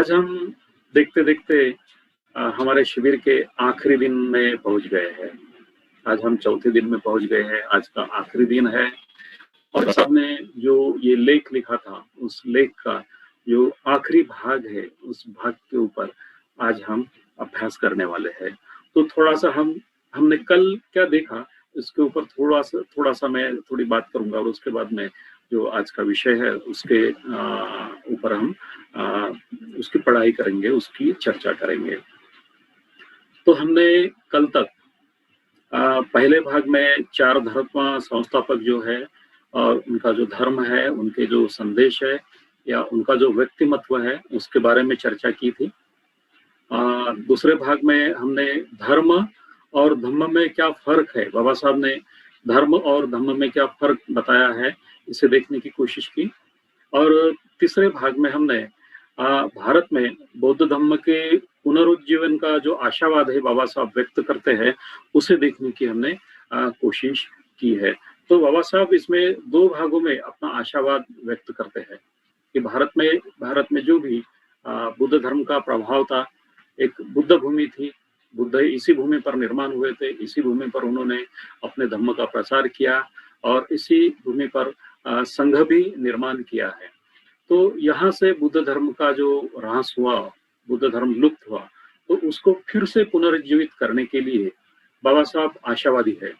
आज हम देखते देखते हमारे शिविर के आखिरी दिन में पहुंच गए हैं। आज हम चौथे दिन में पहुंच गए हैं। आज का आखिरी दिन है और सबने जो ये लेख लिखा था उस लेख का जो आखिरी भाग है उस भाग के ऊपर आज हम अभ्यास करने वाले हैं। तो थोड़ा सा हमने कल क्या देखा इसके ऊपर थोड़ा सा मैं थोड़ी बात करूंगा और उसके बाद में जो आज का विषय है उसके ऊपर हम आ, उसकी पढ़ाई करेंगे, उसकी चर्चा करेंगे। तो हमने कल तक पहले भाग में चार धर्म संस्थापक जो है और उनका जो धर्म है, उनके जो संदेश है या उनका जो व्यक्तिमत्व है उसके बारे में चर्चा की थी। दूसरे भाग में हमने धर्म और धम्म में क्या फर्क है, बाबा साहब ने धर्म और धम्म में क्या फर्क बताया है, इसे देखने की कोशिश की। और तीसरे भाग में हमने भारत में बौद्ध धर्म के पुनरुज्जीवन का जो आशावाद है बाबा साहब व्यक्त करते हैं उसे देखने की हमने कोशिश की है। तो बाबा साहब इसमें दो भागों में अपना आशावाद व्यक्त करते हैं कि भारत में जो भी बुद्ध धर्म का प्रभाव था, एक बुद्ध भूमि थी, बुद्ध इसी भूमि पर निर्माण हुए थे, इसी भूमि पर उन्होंने अपने धर्म का प्रचार किया और इसी भूमि पर संघ भी निर्माण किया है। तो यहाँ से बुद्ध धर्म का जो ह्रास हुआ, बुद्ध धर्म लुप्त हुआ, तो उसको फिर से पुनर्जीवित करने के लिए बाबा साहब आशावादी है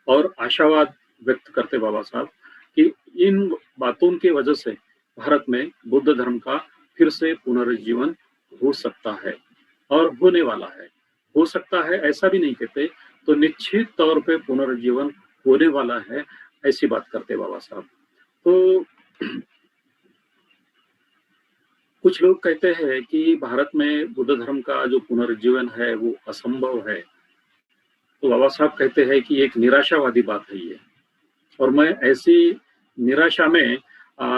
और आशावाद व्यक्त करते बाबा साहब कि इन बातों की वजह से भारत में बुद्ध धर्म का फिर से पुनर्जीवन हो सकता है और होने वाला है। हो सकता है ऐसा भी नहीं कहते, तो निश्चित तौर पे पुनर्जीवन होने वाला है, ऐसी बात करते बाबा साहब। तो कुछ लोग कहते हैं कि भारत में बुद्ध धर्म का जो पुनर्जीवन है वो असंभव है। तो बाबा साहब कहते हैं कि एक निराशावादी बात है ये, और मैं ऐसी निराशा में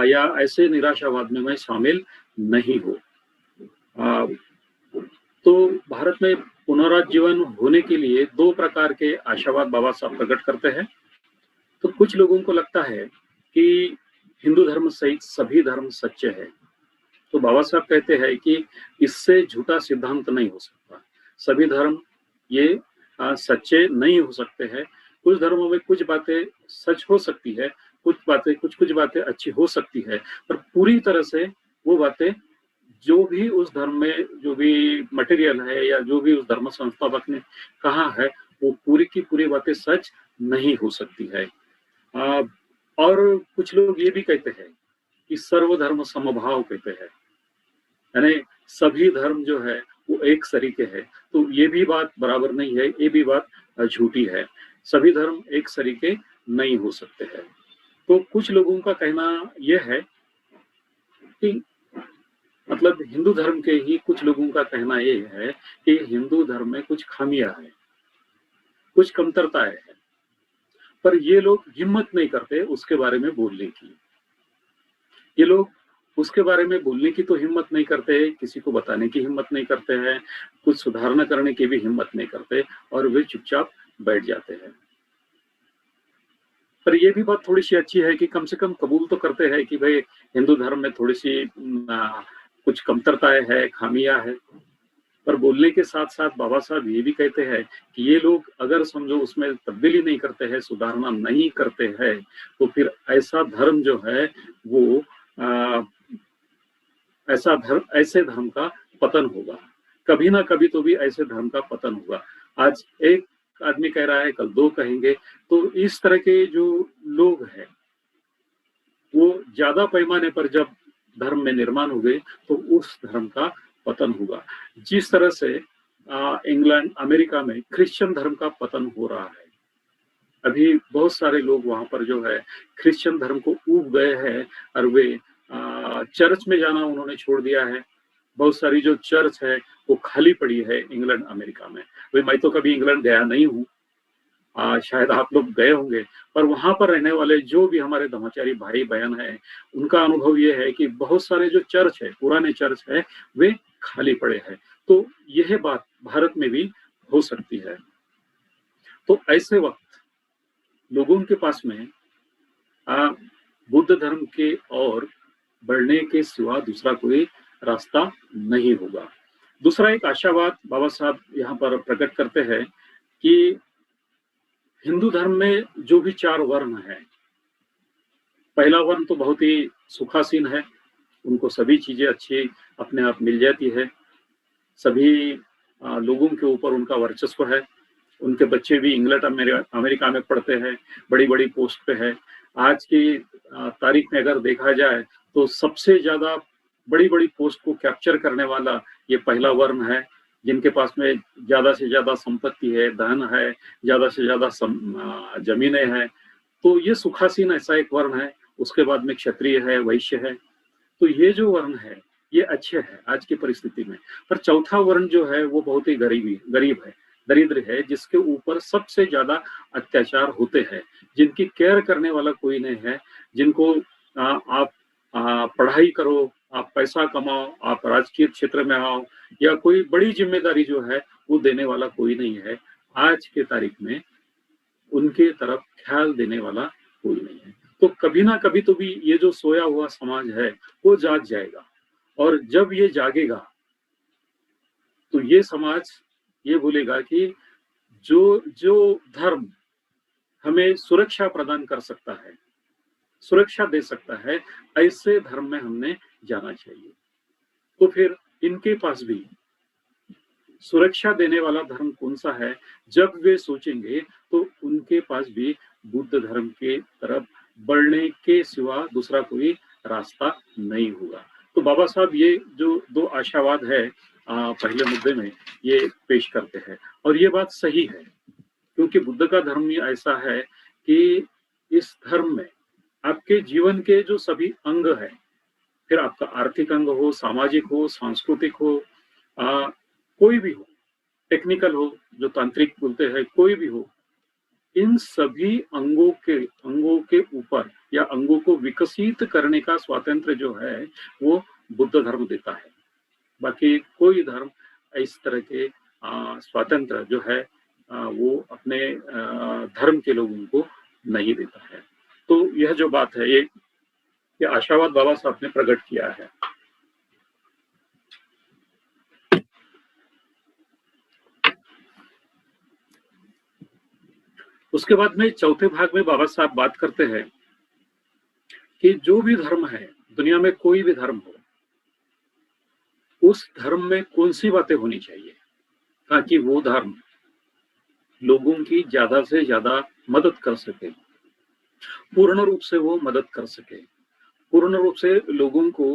या ऐसे निराशावाद में मैं शामिल नहीं हूँ। तो भारत में पुनरुज्जीवन होने के लिए दो प्रकार के आशावाद बाबा साहब प्रकट करते हैं। तो कुछ लोगों को लगता है कि हिंदू धर्म सहित सभी धर्म सच्चे हैं। तो बाबा साहब कहते हैं कि इससे झूठा सिद्धांत नहीं हो सकता। सभी धर्म ये सच्चे नहीं हो सकते हैं। कुछ धर्मों में कुछ बातें सच हो सकती है, कुछ बातें अच्छी हो सकती है, पर पूरी तरह से वो बातें जो भी उस धर्म में जो भी मटेरियल है या जो भी उस धर्म संस्थापक ने कहा है वो पूरी की पूरी बातें सच नहीं हो सकती है। और कुछ लोग ये भी कहते हैं कि सर्वधर्म समभाव कहते हैं, यानी सभी धर्म जो है वो एक सरीके है। तो ये भी बात बराबर नहीं है, ये भी बात झूठी है। सभी धर्म एक सरीके नहीं हो सकते हैं। तो कुछ लोगों का कहना यह है कि मतलब हिंदू धर्म के ही कुछ लोगों का कहना ये है कि हिंदू धर्म में कुछ खामियां है, कुछ कमतरताएं हैं, पर ये लोग हिम्मत नहीं करते उसके बारे में बोलने की। ये लोग उसके बारे में बोलने की तो हिम्मत नहीं करते, किसी को बताने की हिम्मत नहीं करते हैं, कुछ सुधारना करने की भी हिम्मत नहीं करते और वे चुपचाप बैठ जाते हैं। पर यह भी बात थोड़ी सी अच्छी है कि कम से कम कबूल तो करते हैं कि भाई हिंदू धर्म में थोड़ी सी कुछ कमतरताएं है, खामियां है। पर बोलने के साथ साथ बाबा साहब ये भी कहते हैं कि ये लोग अगर समझो उसमें तब्दीली नहीं करते हैं, सुधारना नहीं करते हैं, तो फिर ऐसा धर्म जो है वो ऐसे धर्म का पतन होगा। कभी ना कभी तो भी ऐसे धर्म का पतन होगा। आज एक आदमी कह रहा है, कल दो कहेंगे। तो इस तरह के जो लोग हैं वो ज्यादा पैमाने पर जब धर्म में निर्माण हो गए तो उस धर्म का पतन होगा। जिस तरह से इंग्लैंड, अमेरिका में क्रिश्चियन धर्म का पतन हो रहा है, अभी बहुत सारे लोग वहां पर जो है क्रिश्चियन धर्म को ऊब गए हैं और वे चर्च में जाना उन्होंने छोड़ दिया है। बहुत सारी जो चर्च है वो खाली पड़ी है इंग्लैंड, अमेरिका में। मैं तो कभी इंग्लैंड गया नहीं हूँ, शायद आप लोग गए होंगे, पर वहां पर रहने वाले जो भी हमारे धर्माचारी भाई बहन हैं उनका अनुभव ये है कि बहुत सारे जो चर्च है, पुराने चर्च है, वे खाली पड़े हैं। तो यह बात भारत में भी हो सकती है। तो ऐसे वक्त लोगों के पास में बुद्ध धर्म के और बढ़ने के सिवा दूसरा कोई रास्ता नहीं होगा। दूसरा एक आशावाद बाबा साहब यहाँ पर प्रकट करते हैं कि हिंदू धर्म में जो भी 4 वर्ण हैं, पहला वर्ण तो बहुत ही सुखासीन है, उनको सभी चीजें अच्छी अपने आप मिल जाती है, सभी लोगों के ऊपर उनका वर्चस्व है, उनके बच्चे भी इंग्लैंड अमेरिका में पढ़ते हैं, बड़ी बड़ी पोस्ट पे है। आज की तारीख में अगर देखा जाए तो सबसे ज्यादा बड़ी बड़ी पोस्ट को कैप्चर करने वाला ये पहला वर्ण है, जिनके पास में ज्यादा से ज्यादा संपत्ति है, धन है, ज्यादा से ज्यादा जमीनें हैं। तो ये सुखासीन ऐसा एक वर्ण है। उसके बाद में क्षत्रिय है, वैश्य है। तो ये जो वर्ण है ये अच्छे है आज की परिस्थिति में। पर चौथा वर्ण जो है वो बहुत ही गरीब है, दरिद्र है, जिसके ऊपर सबसे ज्यादा अत्याचार होते हैं, जिनकी केयर करने वाला कोई नहीं है, जिनको आप पढ़ाई करो, आप पैसा कमाओ, आप राजकीय क्षेत्र में आओ, या कोई बड़ी जिम्मेदारी जो है वो देने वाला कोई नहीं है। आज के तारीख में उनके तरफ ख्याल देने वाला कोई नहीं है। तो कभी ना कभी तो भी ये जो सोया हुआ समाज है वो जाग जाएगा, और जब ये जागेगा तो ये समाज ये बोलेगा कि जो जो धर्म हमें सुरक्षा प्रदान कर सकता है, सुरक्षा दे सकता है, ऐसे धर्म में हमने जाना चाहिए। तो फिर इनके पास भी सुरक्षा देने वाला धर्म कौन सा है, जब वे सोचेंगे तो उनके पास भी बुद्ध धर्म के तरफ बढ़ने के सिवा दूसरा कोई रास्ता नहीं होगा। तो बाबा साहब ये जो 2 आशावाद है पहले मुद्दे में ये पेश करते हैं, और ये बात सही है, क्योंकि बुद्ध का धर्म ही ऐसा है कि इस धर्म में आपके जीवन के जो सभी अंग है, फिर आपका आर्थिक अंग हो, सामाजिक हो, सांस्कृतिक हो, कोई भी हो, टेक्निकल हो, जो तांत्रिक बोलते हैं, कोई भी हो, इन सभी अंगों के ऊपर या अंगों को विकसित करने का स्वातंत्र्य जो है वो बुद्ध धर्म देता है। बाकी कोई धर्म इस तरह के स्वातंत्र्य जो है वो अपने धर्म के लोगों को नहीं देता है। तो यह जो बात है ये आशावाद बाबा साहब ने प्रकट किया है। उसके बाद में चौथे भाग में बाबा साहब बात करते हैं कि जो भी धर्म है, दुनिया में कोई भी धर्म हो, उस धर्म में कौन सी बातें होनी चाहिए ताकि वो धर्म लोगों की ज्यादा से ज्यादा मदद कर सके, पूर्ण रूप से वो मदद कर सके, पूर्ण रूप से लोगों को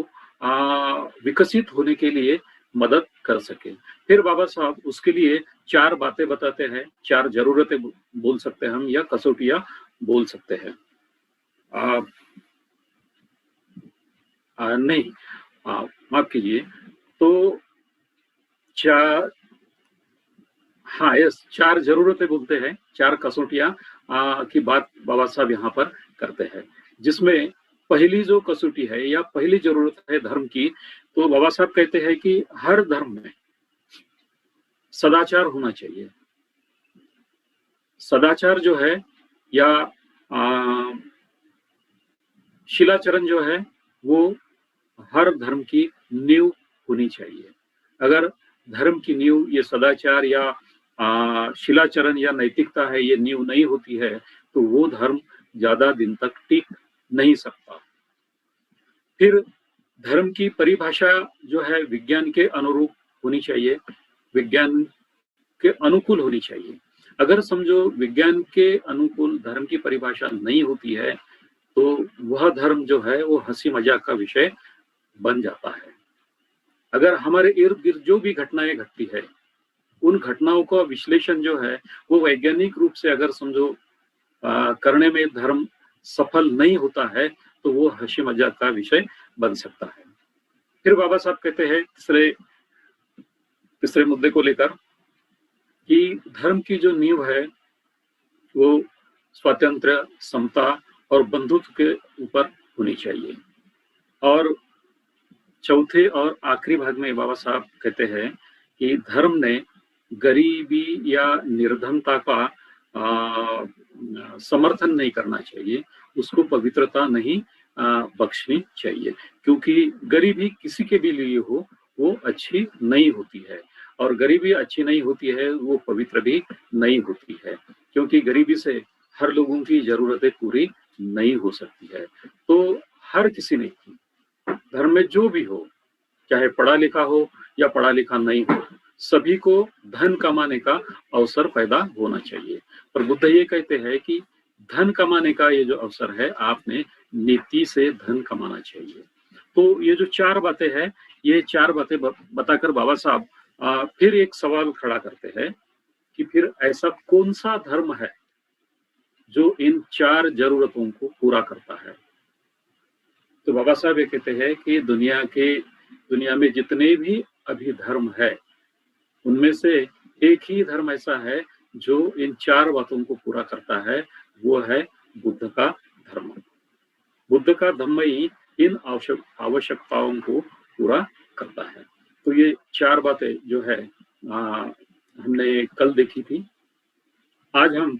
विकसित होने के लिए मदद कर सके। फिर बाबा साहब उसके लिए 4 बातें बताते हैं, 4 जरूरतें बोल सकते हैं हम, या कसौटियां बोल सकते हैं। नहीं, माफ कीजिए, तो 4 हाँ यस 4 जरूरतें बोलते हैं, 4 कसौटियां की बात बाबा साहब यहाँ पर करते हैं, जिसमें पहली जो कसौटी है या पहली जरूरत है धर्म की, तो बाबा साहब कहते हैं कि हर धर्म में सदाचार होना चाहिए। सदाचार जो है या शिलाचरण जो है वो हर धर्म की नींव होनी चाहिए। अगर धर्म की नींव ये सदाचार या शिलाचरण या नैतिकता है, ये नींव नहीं होती है, तो वो धर्म ज्यादा दिन तक टिक नहीं सकता। फिर धर्म की परिभाषा जो है विज्ञान के अनुरूप होनी चाहिए, विज्ञान के अनुकूल होनी चाहिए। अगर समझो विज्ञान के अनुकूल धर्म की परिभाषा नहीं होती है तो वह धर्म जो है वो हंसी मजाक का विषय बन जाता है। अगर हमारे इर्द गिर्द जो भी घटनाएं घटती है, उन घटनाओं का विश्लेषण जो है वो वैज्ञानिक रूप से अगर समझो करने में धर्म सफल नहीं होता है तो वो हंसी मजाक का विषय बन सकता है। फिर बाबा साहब कहते हैं तीसरे मुद्दे को लेकर कि धर्म की जो नींव है वो स्वातंत्र्य, समता और बंधुत्व के ऊपर होनी चाहिए। और चौथे और आखिरी भाग में बाबा साहब कहते हैं कि धर्म ने गरीबी या निर्धनता का समर्थन नहीं करना चाहिए, उसको पवित्रता नहीं बख्शनी चाहिए, क्योंकि गरीबी किसी के भी लिए हो वो अच्छी नहीं होती है, और गरीबी अच्छी नहीं होती है वो पवित्र भी नहीं होती है, क्योंकि गरीबी से हर लोगों की जरूरतें पूरी नहीं हो सकती है। तो हर किसी ने धर्म में जो भी हो, चाहे पढ़ा लिखा हो या पढ़ा लिखा नहीं हो, सभी को धन कमाने का अवसर पैदा होना चाहिए। पर बुद्ध ये कहते हैं कि धन कमाने का ये जो अवसर है, आपने नीति से धन कमाना चाहिए। तो ये जो चार बातें हैं, ये चार बातें बताकर बाबा साहब फिर एक सवाल खड़ा करते हैं कि फिर ऐसा कौन सा धर्म है जो इन चार जरूरतों को पूरा करता है। तो बाबा साहब ये कहते हैं कि दुनिया में जितने भी अभी धर्म है, उनमें से एक ही धर्म ऐसा है जो इन चार बातों को पूरा करता है, वो है बुद्ध का धर्म। बुद्ध का धर्म ही इन आवश्यकताओं को पूरा करता है। तो ये चार बातें जो है हमने कल देखी थी। आज हम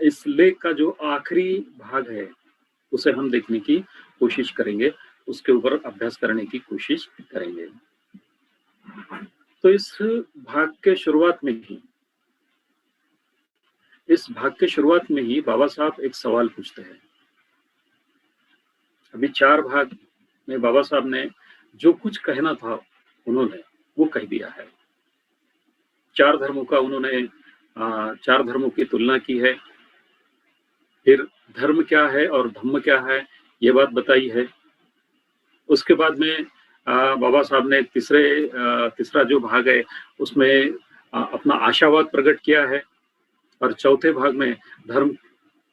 इस लेख का जो आखिरी भाग है उसे हम देखने की कोशिश करेंगे, उसके ऊपर अभ्यास करने की कोशिश करेंगे। तो इस भाग के शुरुआत में ही बाबा साहब एक सवाल पूछते हैं। अभी चार भाग में बाबा साहब ने जो कुछ कहना था उन्होंने वो कह दिया है। चार धर्मों की तुलना की है, फिर धर्म क्या है और धम्म क्या है ये बात बताई है। उसके बाद में बाबा साहब ने तीसरा जो भाग है उसमें अपना आशावाद प्रकट किया है, और चौथे भाग में धर्म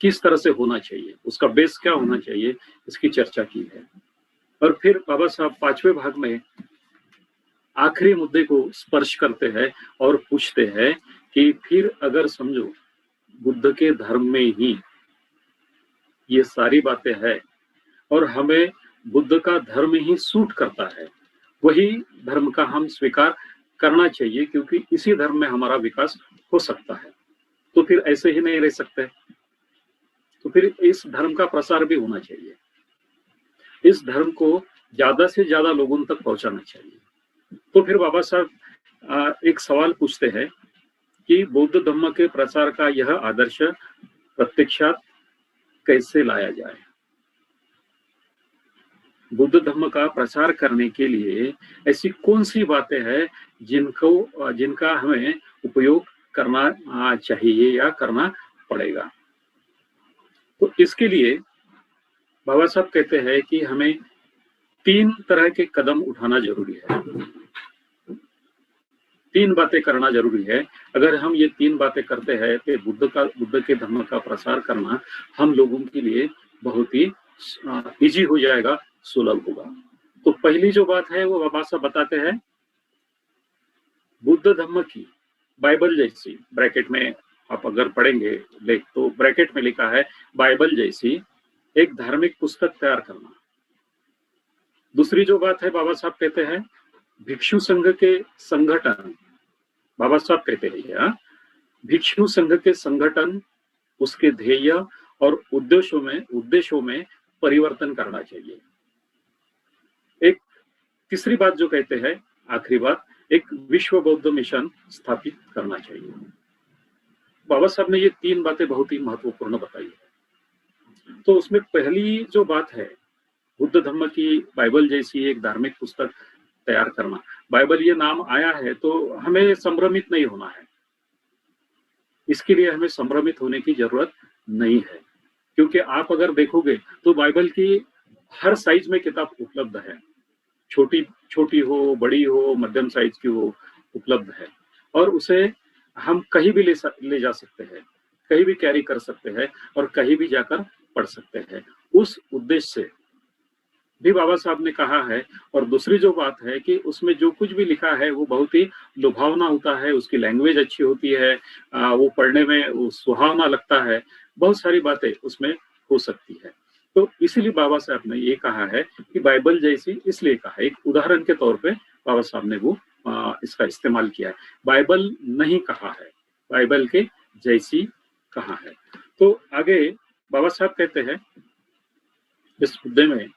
किस तरह से होना चाहिए, उसका बेस क्या होना चाहिए, इसकी चर्चा की है। और फिर बाबा साहब पांचवें भाग में आखिरी मुद्दे को स्पर्श करते हैं और पूछते हैं कि फिर अगर समझो बुद्ध के धर्म में ही ये सारी बातें हैं और हमें बुद्ध का धर्म ही सूट करता है, वही धर्म का हम स्वीकार करना चाहिए, क्योंकि इसी धर्म में हमारा विकास हो सकता है। तो फिर ऐसे ही नहीं रह सकते, तो फिर इस धर्म का प्रसार भी होना चाहिए, इस धर्म को ज्यादा से ज्यादा लोगों तक पहुंचाना चाहिए। तो फिर बाबा साहब एक सवाल पूछते हैं कि बौद्ध धर्म के प्रसार का यह आदर्श प्रत्यक्षात कैसे लाया जाए। बुद्ध धर्म का प्रचार करने के लिए ऐसी कौन सी बातें हैं जिनका हमें उपयोग करना चाहिए या करना पड़ेगा। तो इसके लिए बाबा साहब कहते हैं कि हमें तीन तरह के कदम उठाना जरूरी है, तीन बातें करना जरूरी है। अगर हम ये तीन बातें करते हैं तो बुद्ध के धर्म का प्रसार करना हम लोगों के लिए बहुत ही इजी हो जाएगा, सुलभ होगा। तो पहली जो बात है वो बाबा साहब बताते हैं, बुद्ध धर्म की बाइबल जैसी, ब्रैकेट में आप अगर पढ़ेंगे लेख तो ब्रैकेट में लिखा है बाइबल जैसी एक धार्मिक पुस्तक तैयार करना। दूसरी जो बात है बाबा साहब कहते हैं भिक्षु संघ के संगठन, बाबा साहब कहते हैं भिक्षु संघ के संगठन, उसके ध्येय और उद्देश्यों में परिवर्तन करना चाहिए। एक तीसरी बात जो कहते हैं, आखिरी बात, एक विश्व बौद्ध मिशन स्थापित करना चाहिए। बाबा साहब ने ये तीन बातें बहुत ही महत्वपूर्ण बताई है। तो उसमें पहली जो बात है बुद्ध धर्म की बाइबल जैसी एक धार्मिक पुस्तक तैयार करना। बाइबल ये नाम आया है तो हमें संभ्रमित नहीं होना है, इसके लिए हमें संभ्रमित होने की जरूरत नहीं है, क्योंकि आप अगर देखोगे तो बाइबल की हर साइज में किताब उपलब्ध है, छोटी हो, बड़ी हो, मध्यम साइज की हो, उपलब्ध है, और उसे हम कहीं भी ले जा सकते हैं, कहीं भी कैरी कर सकते हैं और कहीं भी जाकर पढ़ सकते हैं। उस उद्देश्य से भी बाबा साहब ने कहा है। और दूसरी जो बात है कि उसमें जो कुछ भी लिखा है वो बहुत ही लुभावना होता है, उसकी लैंग्वेज अच्छी होती है, वो पढ़ने में सुहावना लगता है, बहुत सारी बातें उसमें हो सकती है। तो इसीलिए बाबा साहब ने ये कहा है कि बाइबल जैसी, इसलिए कहा है, एक उदाहरण के तौर पे बाबा साहब ने वो इसका इस्तेमाल किया है। बाइबल नहीं कहा है, बाइबल के जैसी कहा है। तो आगे बाबा साहब कहते हैं इस मुद्दे में,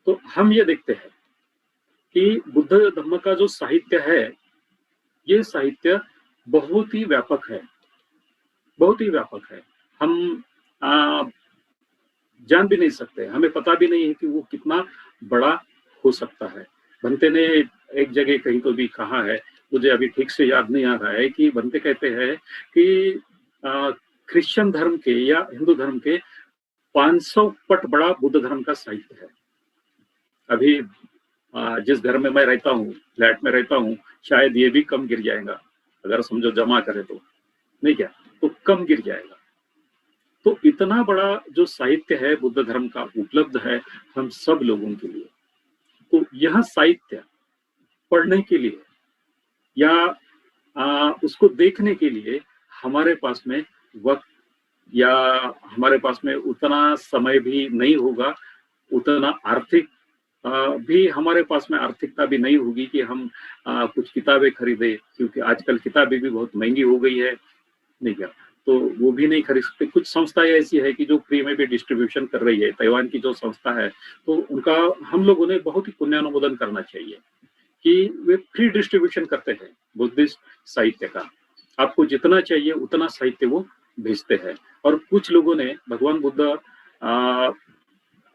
तो हम ये देखते हैं कि बुद्ध धम्म का जो साहित्य है, ये साहित्य बहुत ही व्यापक है, बहुत ही व्यापक है। हम आ, जान भी नहीं सकते, हमें पता भी नहीं है कि वो कितना बड़ा हो सकता है। भंते ने एक जगह कहीं तो भी कहा है, मुझे अभी ठीक से याद नहीं आ रहा है, कि भंते कहते हैं कि क्रिश्चियन धर्म के या हिंदू धर्म के 500 पट बड़ा बुद्ध धर्म का साहित्य है। अभी जिस घर में मैं रहता हूँ, फ्लैट में रहता हूँ, शायद ये भी कम गिर जाएगा, अगर समझो जमा करे तो, नहीं क्या, तो कम गिर जाएगा। तो इतना बड़ा जो साहित्य है बुद्ध धर्म का उपलब्ध है हम सब लोगों के लिए। तो यह साहित्य पढ़ने के लिए या उसको देखने के लिए हमारे पास में वक्त या हमारे पास में उतना समय भी नहीं होगा, उतना आर्थिक भी हमारे पास में आर्थिकता भी नहीं होगी कि हम कुछ किताबें खरीदे, क्योंकि आजकल किताबें भी बहुत महंगी हो गई है, नहीं क्या, तो वो भी नहीं खरीद सकते। कुछ संस्थाएं ऐसी है कि जो फ्री में भी डिस्ट्रीब्यूशन कर रही है, ताइवान की जो संस्था है, तो उनका हम लोगों ने बहुत ही पुण्यानुमोदन करना चाहिए कि वे फ्री डिस्ट्रीब्यूशन करते हैं बुद्धिस्ट साहित्य का। आपको जितना चाहिए उतना साहित्य वो भेजते हैं। और कुछ लोगों ने भगवान बुद्ध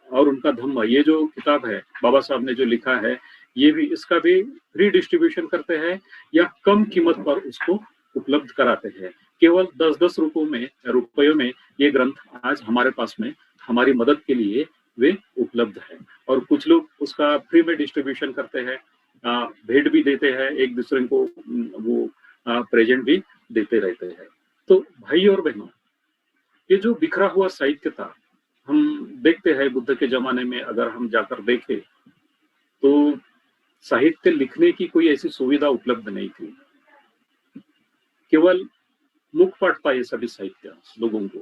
और उनका धम्म, ये जो किताब है बाबा साहब ने जो लिखा है, ये भी, इसका भी फ्री डिस्ट्रीब्यूशन करते हैं या कम कीमत पर उसको उपलब्ध कराते हैं। केवल 10-10 रुपयों में ये ग्रंथ आज हमारे पास में हमारी मदद के लिए वे उपलब्ध है। और कुछ लोग उसका फ्री में डिस्ट्रीब्यूशन करते हैं, भेंट भी देते हैं एक दूसरे को, वो प्रेजेंट भी देते रहते हैं। तो भाई और बहनों, ये जो बिखरा हुआ साहित्य था, हम देखते हैं बुद्ध के जमाने में अगर हम जाकर देखें तो साहित्य लिखने की कोई ऐसी सुविधा उपलब्ध नहीं थी, केवल मुखपाठ था ये सभी साहित्य लोगों को।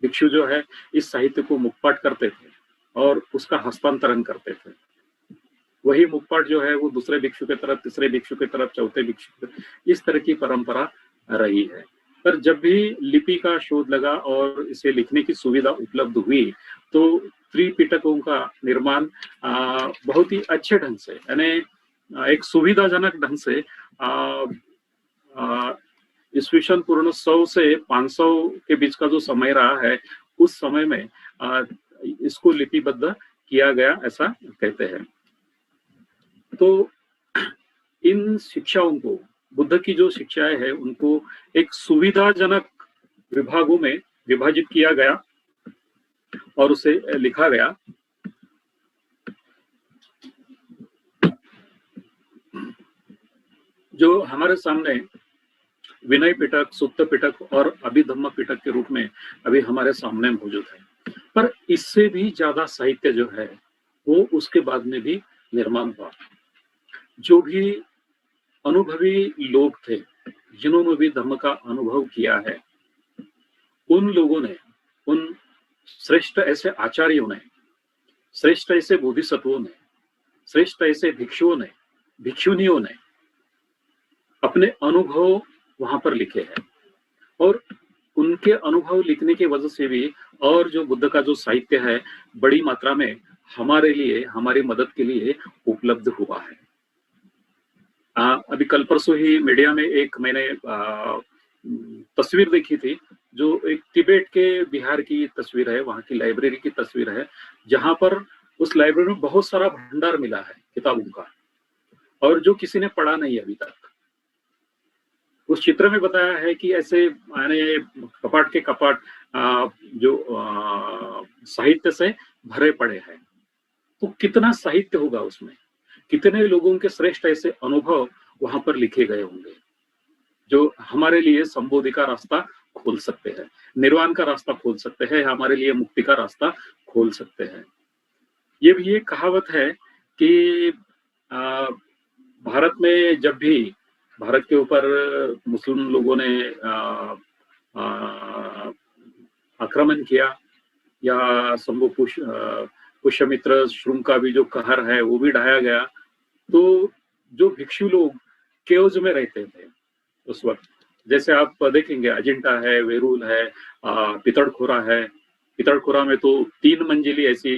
भिक्षु जो है इस साहित्य को मुखपाठ करते थे और उसका हस्तांतरण करते थे। वही मुखपाठ जो है वो दूसरे भिक्षु की तरफ, तीसरे भिक्षु की तरफ, चौथे भिक्षु, इस तरह की परंपरा रही है। पर जब भी लिपि का शोध लगा और इसे लिखने की सुविधा उपलब्ध हुई, तो त्रिपिटकों का निर्माण बहुत ही अच्छे ढंग से, यानी एक सुविधाजनक ढंग से ईस्वीसन पूर्ण 100 से 500 के बीच का जो समय रहा है, उस समय में इसको लिपिबद्ध किया गया, ऐसा कहते हैं। तो इन शिक्षाओं को, बुद्ध की जो शिक्षाएं हैं, उनको एक सुविधाजनक विभागों में विभाजित किया गया और उसे लिखा गया। जो हमारे सामने विनय पिटक, सुत्त पिटक और अभिधम्म पिटक के रूप में अभी हमारे सामने मौजूद है। पर इससे भी ज्यादा साहित्य जो है वो उसके बाद में भी निर्माण हुआ। जो भी अनुभवी लोग थे, जिन्होंने भी धम्म का अनुभव किया है, उन लोगों ने, उन श्रेष्ठ ऐसे आचार्यों ने, श्रेष्ठ ऐसे बोधिसत्वों ने, श्रेष्ठ ऐसे भिक्षुओं ने, भिक्षुनियों ने अपने अनुभव वहां पर लिखे हैं। और उनके अनुभव लिखने की वजह से भी और जो बुद्ध का जो साहित्य है बड़ी मात्रा में हमारे लिए, हमारी मदद के लिए उपलब्ध हुआ है। अभी कल परसों ही मीडिया में एक मैंने तस्वीर देखी थी, जो एक तिब्बत के बिहार की तस्वीर है, वहां की लाइब्रेरी की तस्वीर है, जहां पर उस लाइब्रेरी में बहुत सारा भंडार मिला है किताबों का, और जो किसी ने पढ़ा नहीं अभी तक। उस चित्र में बताया है कि ऐसे यानी कपाट के कपाट जो साहित्य से भरे पड़े हैं। तो कितना साहित्य होगा उसमें, कितने लोगों के श्रेष्ठ ऐसे अनुभव वहां पर लिखे गए होंगे, जो हमारे लिए संबोधि का रास्ता खोल सकते हैं, निर्वाण का रास्ता खोल सकते हैं, हमारे लिए मुक्ति का रास्ता खोल सकते हैं। ये भी एक कहावत है कि भारत में जब भी भारत के ऊपर मुस्लिम लोगों ने आक्रमण किया, या शंभु पुष्यमित्र श्रुंग का भी जो कहर है वो भी ढाया गया, तो जो भिक्षु लोग केव्स में रहते थे उस वक्त, जैसे आप देखेंगे अजिंठा है, वेरूल है, पितड़खोरा है, पितड़खुरा में तो 3 मंजिली ऐसी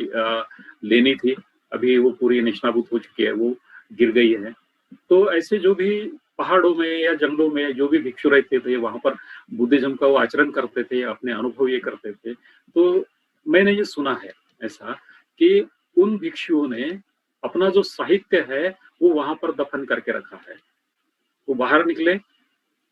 लेनी थी, अभी वो पूरी निष्ठाभूत हो चुकी है, वो गिर गई है। तो ऐसे जो भी पहाड़ों में या जंगलों में जो भी भिक्षु रहते थे, वहां पर बुद्धिज्म का वो आचरण करते थे, अपने अनुभव ये करते थे। तो मैंने ये सुना है ऐसा कि उन भिक्षुओं ने अपना जो साहित्य है वो वहां पर दफन करके रखा है। वो बाहर निकले,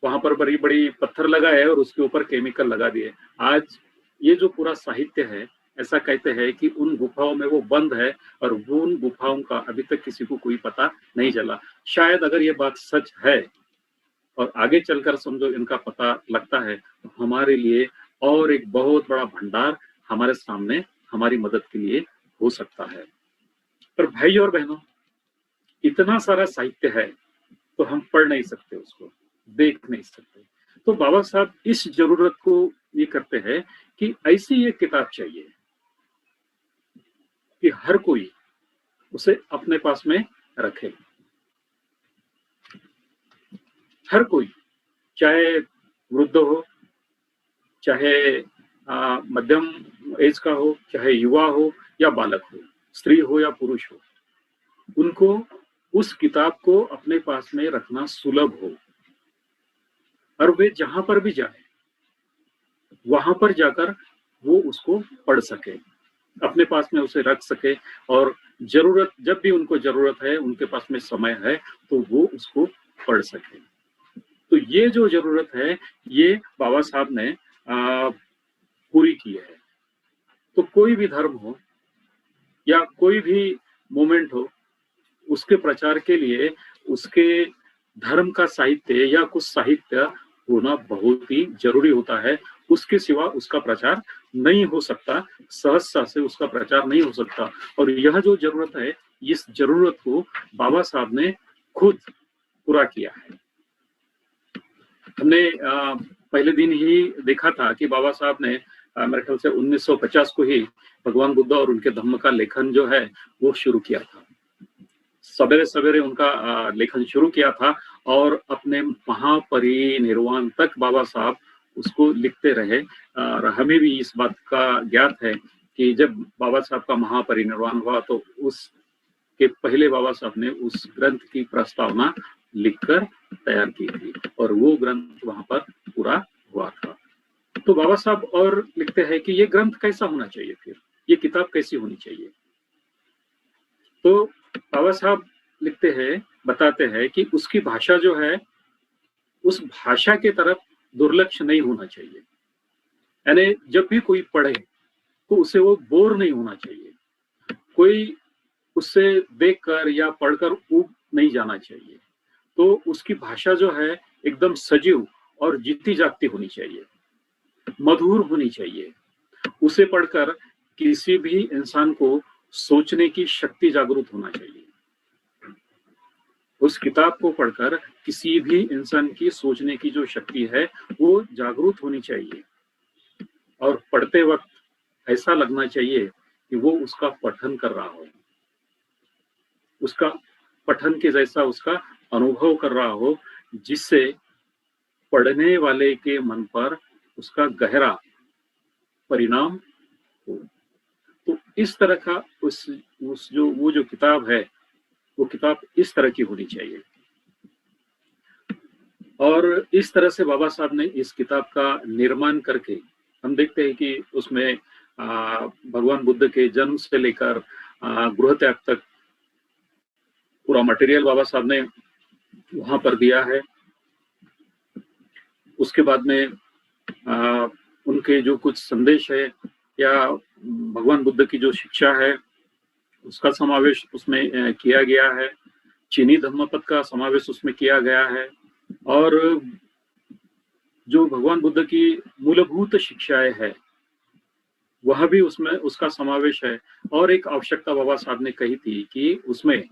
वहां पर बड़ी बड़ी पत्थर लगाए और उसके ऊपर केमिकल लगा दिए। आज ये जो पूरा साहित्य है, ऐसा कहते हैं कि उन गुफाओं में वो बंद है और वो उन गुफाओं का अभी तक किसी को कोई पता नहीं चला। शायद अगर ये बात सच है और आगे चलकर समझो इनका पता लगता है, तो हमारे लिए और एक बहुत बड़ा भंडार हमारे सामने हमारी मदद के लिए हो सकता है। पर भाई और बहनों, इतना सारा साहित्य है तो हम पढ़ नहीं सकते, उसको देख नहीं सकते। तो बाबा साहब इस जरूरत को ये करते हैं कि ऐसी एक किताब चाहिए कि हर कोई उसे अपने पास में रखे। हर कोई, चाहे वृद्ध हो, चाहे मध्यम एज का हो, चाहे युवा हो या बालक हो, स्त्री हो या पुरुष हो, उनको उस किताब को अपने पास में रखना सुलभ हो और वे जहां पर भी जाए वहां पर जाकर वो उसको पढ़ सके, अपने पास में उसे रख सके और जरूरत, जब भी उनको जरूरत है, उनके पास में समय है, तो वो उसको पढ़ सके। तो ये जो जरूरत है ये बाबा साहब ने पूरी की है। तो कोई भी धर्म हो या कोई भी मूवमेंट हो, उसके प्रचार के लिए उसके धर्म का साहित्य या कुछ साहित्य होना बहुत ही जरूरी होता है। उसके सिवा उसका प्रचार नहीं हो सकता, सहजता से उसका प्रचार नहीं हो सकता। और यह जो जरूरत है, इस जरूरत को बाबा साहब ने खुद पूरा किया है। हमने पहले दिन ही देखा था कि बाबा साहब ने मेरे ख्याल से 1950 को ही भगवान बुद्ध और उनके धम्म का लेखन जो है वो शुरू किया था। सवेरे सवेरे उनका लेखन शुरू किया था और अपने महापरिनिर्वाण तक बाबा साहब उसको लिखते रहे। और हमें भी इस बात का ज्ञात है कि जब बाबा साहब का महापरिनिर्वाण हुआ तो उसके पहले बाबा साहब ने उस ग्रंथ की प्रस्तावना लिखकर तैयार की थी और वो ग्रंथ वहां पर पूरा हुआ था। तो बाबा साहब और लिखते हैं कि ये ग्रंथ कैसा होना चाहिए, फिर ये किताब कैसी होनी चाहिए। तो बाबा साहब लिखते हैं, बताते हैं कि उसकी भाषा जो है, उस भाषा के तरफ दुर्लक्ष नहीं होना चाहिए। यानी जब भी कोई पढ़े तो उसे वो बोर नहीं होना चाहिए, कोई उससे देखकर या पढ़कर ऊब नहीं जाना चाहिए। तो उसकी भाषा जो है एकदम सजीव और जीती जागती होनी चाहिए, मधुर होनी चाहिए। उसे पढ़कर किसी भी इंसान को सोचने की शक्ति जागरूक होना चाहिए। उस किताब को पढ़कर किसी भी इंसान की सोचने की जो शक्ति है वो जागरूक होनी चाहिए और पढ़ते वक्त ऐसा लगना चाहिए कि वो उसका पठन कर रहा हो, उसका पठन के जैसा उसका अनुभव कर रहा हो, जिससे पढ़ने वाले के मन पर उसका गहरा परिणाम हो। तो इस तरह का उस जो वो जो किताब है, वो किताब इस तरह की होनी चाहिए। और इस तरह से बाबा साहब ने इस किताब का निर्माण करके, हम देखते हैं कि उसमें भगवान बुद्ध के जन्म से लेकर गृह त्याग तक पूरा मटेरियल बाबा साहब ने वहां पर दिया है। उसके बाद में उनके जो कुछ संदेश है या भगवान बुद्ध की जो शिक्षा है उसका समावेश उसमें किया गया है। चीनी धम्मपद का समावेश उसमें किया गया है और जो भगवान बुद्ध की मूलभूत शिक्षाएं है वह भी उसमें उसका समावेश है। और एक आवश्यकता बाबा साहब ने कही थी कि उसमें,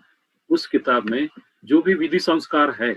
उस किताब में जो भी विधि संस्कार है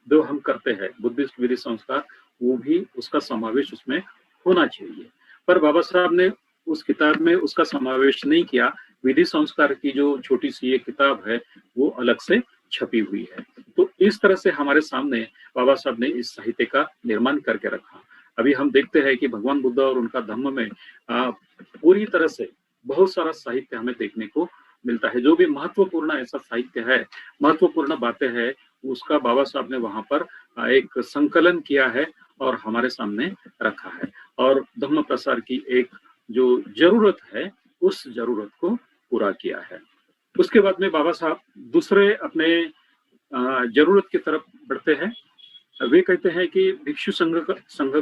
जो हम करते हैं, बुद्धिस्ट विधि संस्कार, वो भी उसका समावेश उसमें होना चाहिए। पर बाबा साहब ने उस किताब में उसका समावेश नहीं किया। विधि संस्कार की जो छोटी सी ये किताब है वो अलग से छपी हुई है। तो इस तरह से हमारे सामने बाबा साहब ने इस साहित्य का निर्माण करके रखा। अभी हम देखते हैं कि भगवान बुद्ध और उनका धम्म में पूरी तरह से बहुत सारा साहित्य हमें देखने को मिलता है। जो भी महत्वपूर्ण ऐसा साहित्य है, महत्वपूर्ण बातें हैं, उसका बाबा साहब ने वहां पर एक संकलन किया है और हमारे सामने रखा है, और धम्म प्रसार की एक जो जरूरत है उस जरूरत को पूरा किया है। उसके बाद में बाबा साहब दूसरे अपने जरूरत की तरफ बढ़ते हैं। वे कहते हैं कि भिक्षु संघ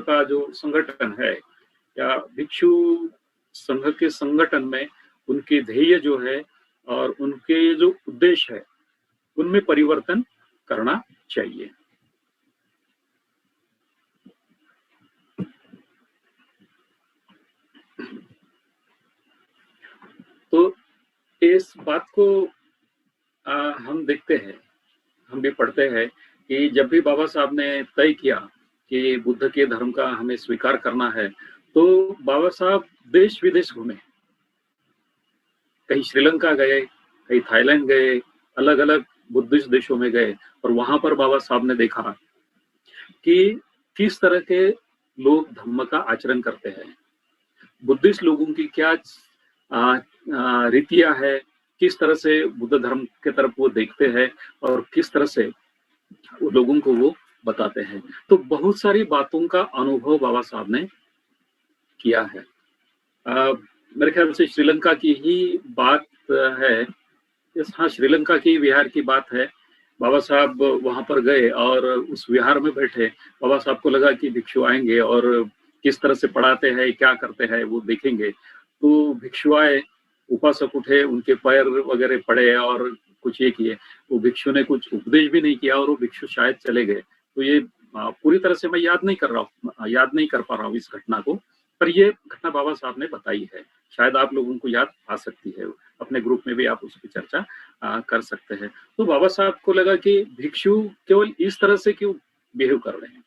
का जो संगठन है, या भिक्षु संघ के संगठन में उनके ध्येय जो है और उनके जो उद्देश्य है उनमें परिवर्तन करना चाहिए। तो इस बात को हम देखते हैं, हम भी पढ़ते हैं कि जब भी बाबा साहब ने तय किया कि बुद्ध के धर्म का हमें स्वीकार करना है, तो बाबा साहब देश विदेश घूमे। कहीं श्रीलंका गए, कहीं थाईलैंड गए, अलग अलग बुद्धिस्ट देशों में गए, और वहां पर बाबा साहब ने देखा कि किस तरह के लोग धम्म का आचरण करते हैं, बुद्धिस्ट लोगों की क्या रीतियां है, किस तरह से बुद्ध धर्म के तरफ वो देखते हैं और किस तरह से वो लोगों को वो बताते हैं। तो बहुत सारी बातों का अनुभव बाबा साहब ने किया है। मेरे ख्याल से श्रीलंका की ही बात है, हाँ श्रीलंका की विहार की बात है। बाबा साहब वहां पर गए और उस विहार में बैठे, बाबा साहब को लगा कि भिक्षु आएंगे और किस तरह से पढ़ाते हैं, क्या करते हैं वो देखेंगे। तो भिक्षु आए, उपासक उठे, उनके पैर वगैरह पड़े और कुछ ये किए। वो भिक्षु ने कुछ उपदेश भी नहीं किया और वो भिक्षु शायद चले गए। तो ये पूरी तरह से मैं याद नहीं कर पा रहा हूँ इस घटना को, पर ये घटना बाबा साहब ने बताई है। शायद आप लोगों को याद आ सकती है, अपने ग्रुप में भी आप उसकी चर्चा कर सकते हैं। तो बाबा साहब को लगा कि भिक्षु केवल इस तरह से क्यों बिहेव कर रहे हैं,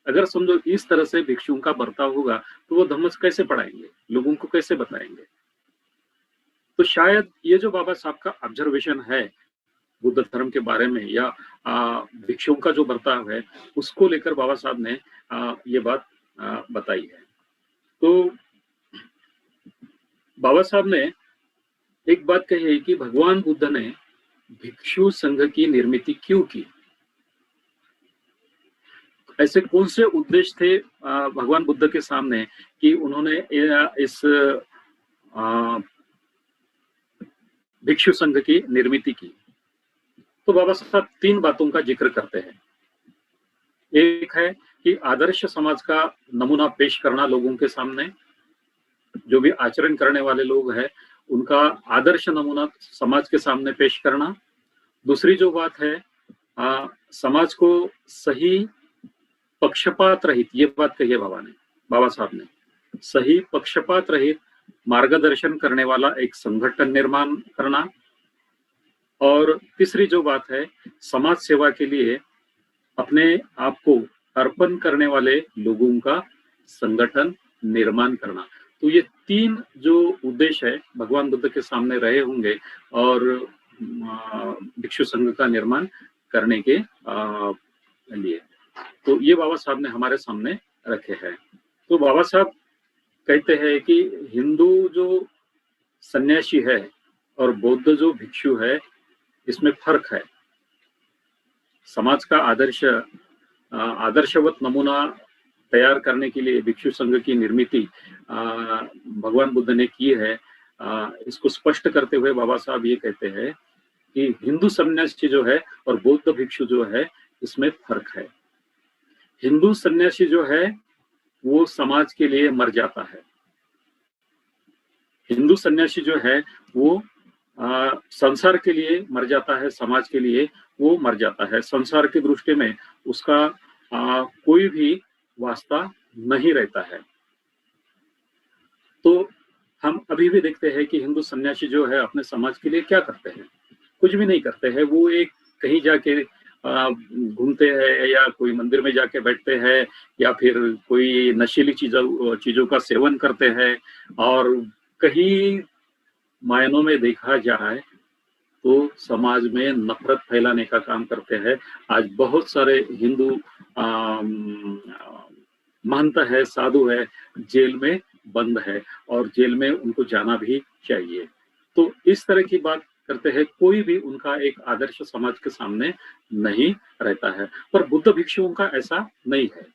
अगर समझो इस तरह से भिक्षुओं का बर्ताव होगा तो वो धम्म कैसे पढ़ाएंगे, लोगों को कैसे बताएंगे। तो शायद ये जो बाबा साहब का ऑब्जर्वेशन है बुद्ध धर्म के बारे में, या भिक्षुओं का जो बर्ताव है, उसको लेकर बाबा साहब ने ये बात बताई है। तो बाबा साहब ने एक बात कही है कि भगवान बुद्ध ने भिक्षु संघ की निर्मित क्यों की, ऐसे कौन से उद्देश्य थे भगवान बुद्ध के सामने कि उन्होंने इस भिक्षु संघ की निर्मित की। तो बाबा साहब 3 बातों का जिक्र करते हैं। एक है कि आदर्श समाज का नमूना पेश करना लोगों के सामने, जो भी आचरण करने वाले लोग हैं उनका आदर्श नमूना समाज के सामने पेश करना। दूसरी जो बात है, समाज को सही पक्षपात रहित, ये बात कही है बाबा साहब ने, सही पक्षपात रहित मार्गदर्शन करने वाला एक संगठन निर्माण करना। और तीसरी जो बात है, समाज सेवा के लिए अपने आप को अर्पण करने वाले लोगों का संगठन निर्माण करना। तो ये 3 जो उद्देश्य है भगवान बुद्ध के सामने रहे होंगे और भिक्षु संघ का निर्माण करने के लिए, तो ये बाबा साहब ने हमारे सामने रखे हैं। तो बाबा साहब कहते हैं कि हिंदू जो सन्यासी है और बौद्ध जो भिक्षु है, इसमें फर्क है। समाज का आदर्शवत नमूना तैयार करने के लिए भिक्षु संघ की निर्मित भगवान बुद्ध ने की है। इसको स्पष्ट करते हुए बाबा साहब ये कहते हैं कि हिंदू सन्यासी जो है और बौद्ध भिक्षु जो है, इसमें फर्क है। हिंदू सन्यासी जो है वो समाज के लिए मर जाता है। हिंदू सन्यासी जो है वो संसार के लिए मर जाता है, समाज के लिए वो मर जाता है। संसार की दृष्टि में उसका कोई भी वास्ता नहीं रहता है। तो हम अभी भी देखते हैं कि हिंदू सन्यासी जो है अपने समाज के लिए क्या करते हैं, कुछ भी नहीं करते हैं। वो एक कहीं जाके घूमते हैं या कोई मंदिर में जाके बैठते हैं या फिर कोई नशीली चीजों का सेवन करते हैं, और कहीं मायनों में देखा जाए तो समाज में नफरत फैलाने का काम करते हैं। आज बहुत सारे हिंदू महंत है, साधु है, जेल में बंद है और जेल में उनको जाना भी चाहिए। तो इस तरह की बात करते हैं, कोई भी उनका एक आदर्श समाज के सामने नहीं रहता है। पर बुद्ध भिक्षुओं का ऐसा नहीं है।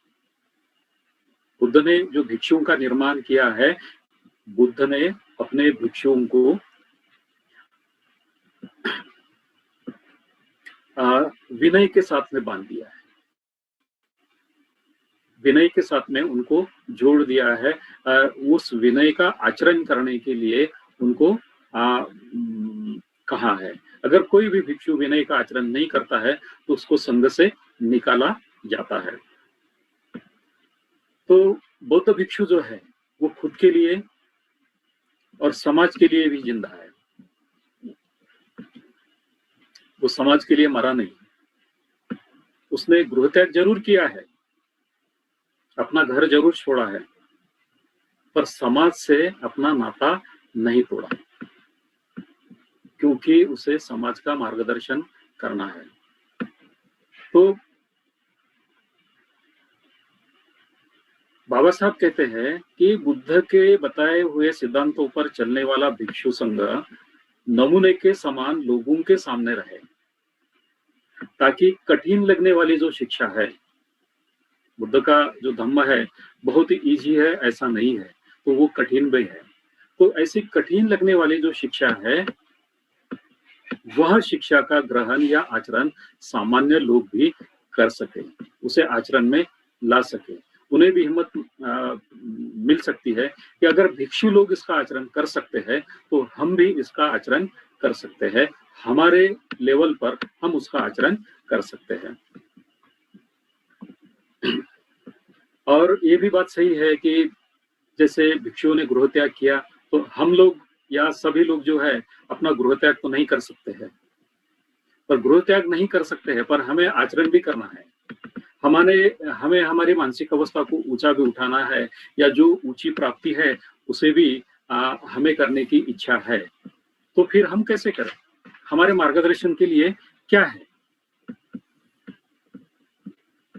बुद्ध ने जो भिक्षुओं का निर्माण किया है, बुद्ध ने अपने भिक्षुओं को विनय के साथ में बांध दिया है, विनय के साथ में उनको जोड़ दिया है। उस विनय का आचरण करने के लिए उनको कहा है। अगर कोई भी भिक्षु विनय का आचरण नहीं करता है तो उसको संघ से निकाला जाता है। तो बौद्ध भिक्षु जो है वो खुद के लिए और समाज के लिए भी जिंदा है। वो समाज के लिए मरा नहीं। उसने गृह त्याग जरूर किया है, अपना घर जरूर छोड़ा है, पर समाज से अपना नाता नहीं तोड़ा, क्योंकि उसे समाज का मार्गदर्शन करना है। तो बाबा साहब कहते हैं कि बुद्ध के बताए हुए सिद्धांतों पर चलने वाला भिक्षु संघ नमूने के समान लोगों के सामने रहे, ताकि कठिन लगने वाली जो शिक्षा है, बुद्ध का जो धम्म है बहुत ही इजी है ऐसा नहीं है, तो वो कठिन भी है। तो ऐसी कठिन लगने वाली जो शिक्षा है, वह शिक्षा का ग्रहण या आचरण सामान्य लोग भी कर सके, उसे आचरण में ला सके। उन्हें भी हिम्मत मिल सकती है कि अगर भिक्षु लोग इसका आचरण कर सकते हैं तो हम भी इसका आचरण कर सकते हैं, हमारे लेवल पर हम उसका आचरण कर सकते हैं। और ये भी बात सही है कि जैसे भिक्षुओं ने गृह त्याग किया, तो हम लोग या सभी लोग जो है अपना गृह त्याग तो नहीं कर सकते हैं, पर गृह त्याग नहीं कर सकते हैं पर हमें आचरण भी करना है। हमें हमारी मानसिक अवस्था को ऊंचा भी उठाना है, या जो ऊंची प्राप्ति है उसे भी हमें करने की इच्छा है। तो फिर हम कैसे करें? हमारे मार्गदर्शन के लिए क्या है?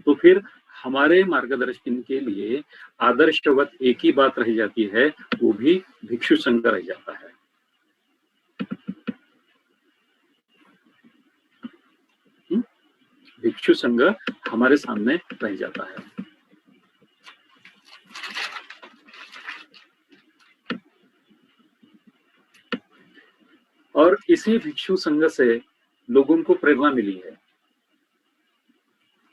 तो फिर हमारे मार्गदर्शन के लिए आदर्शवत एक ही बात रह जाती है, वो भी भिक्षु संघ रह जाता है। भिक्षु संघ हमारे सामने रह जाता है। और इसी भिक्षु संघ से लोगों को प्रेरणा मिली है।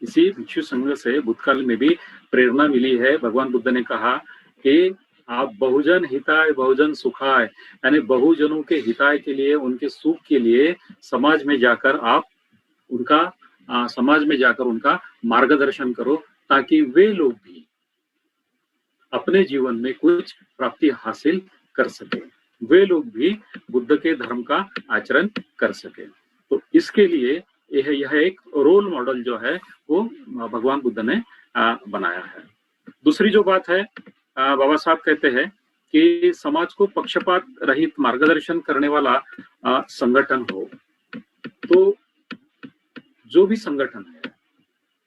इसी भिक्षु संघ से भूतकाल में भी प्रेरणा मिली है। भगवान बुद्ध ने कहा कि आप बहुजन हिताय बहुजन सुखाय, यानी बहुजनों के हिताय के लिए, उनके सुख के लिए समाज में जाकर आप समाज में जाकर उनका मार्गदर्शन करो, ताकि वे लोग भी अपने जीवन में कुछ प्राप्ति हासिल कर सके, वे लोग भी बुद्ध के धर्म का आचरण कर सके। तो इसके लिए यह एक रोल मॉडल जो है वो भगवान बुद्ध ने बनाया है। दूसरी जो बात है, बाबा साहब कहते हैं कि समाज को पक्षपात रहित मार्गदर्शन करने वाला संगठन हो। तो जो भी संगठन है,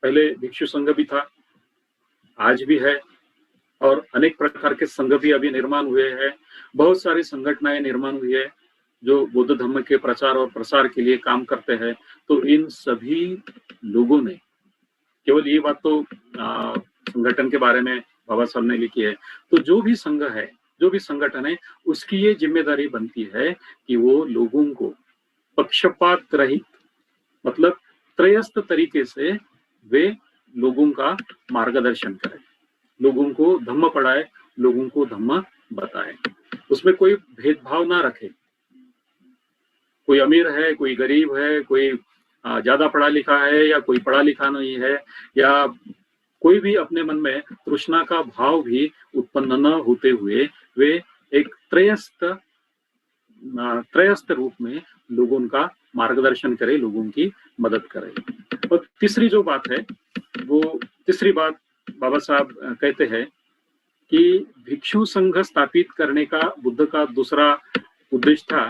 पहले भिक्षु संघ भी था, आज भी है, और अनेक प्रकार के संघ भी अभी निर्माण हुए हैं। बहुत सारी संगठनाएं निर्माण हुई है जो बुद्ध धर्म के प्रचार और प्रसार के लिए काम करते हैं। तो इन सभी लोगों ने, केवल ये बात तो संगठन के बारे में बाबा साहब ने लिखी है, तो जो भी संघ है, जो भी संगठन है, उसकी ये जिम्मेदारी बनती है कि वो लोगों को पक्षपात रहित, मतलब त्रयस्थ तरीके से वे लोगों का मार्गदर्शन करें, लोगों को धम्म पढ़ाए, लोगों को धम्म बताए, उसमें कोई भेदभाव ना रखे। कोई अमीर है, कोई गरीब है, कोई ज्यादा पढ़ा लिखा है या कोई पढ़ा लिखा नहीं है, या कोई भी अपने मन में तृष्णा का भाव भी उत्पन्न न होते हुए वे एक त्रयस्थ रूप में लोगों का मार्गदर्शन करे, लोगों की मदद करे। और तीसरी जो बात है, वो तीसरी बात बाबा साहब कहते हैं कि भिक्षु संघ स्थापित करने का बुद्ध का दूसरा उद्देश्य था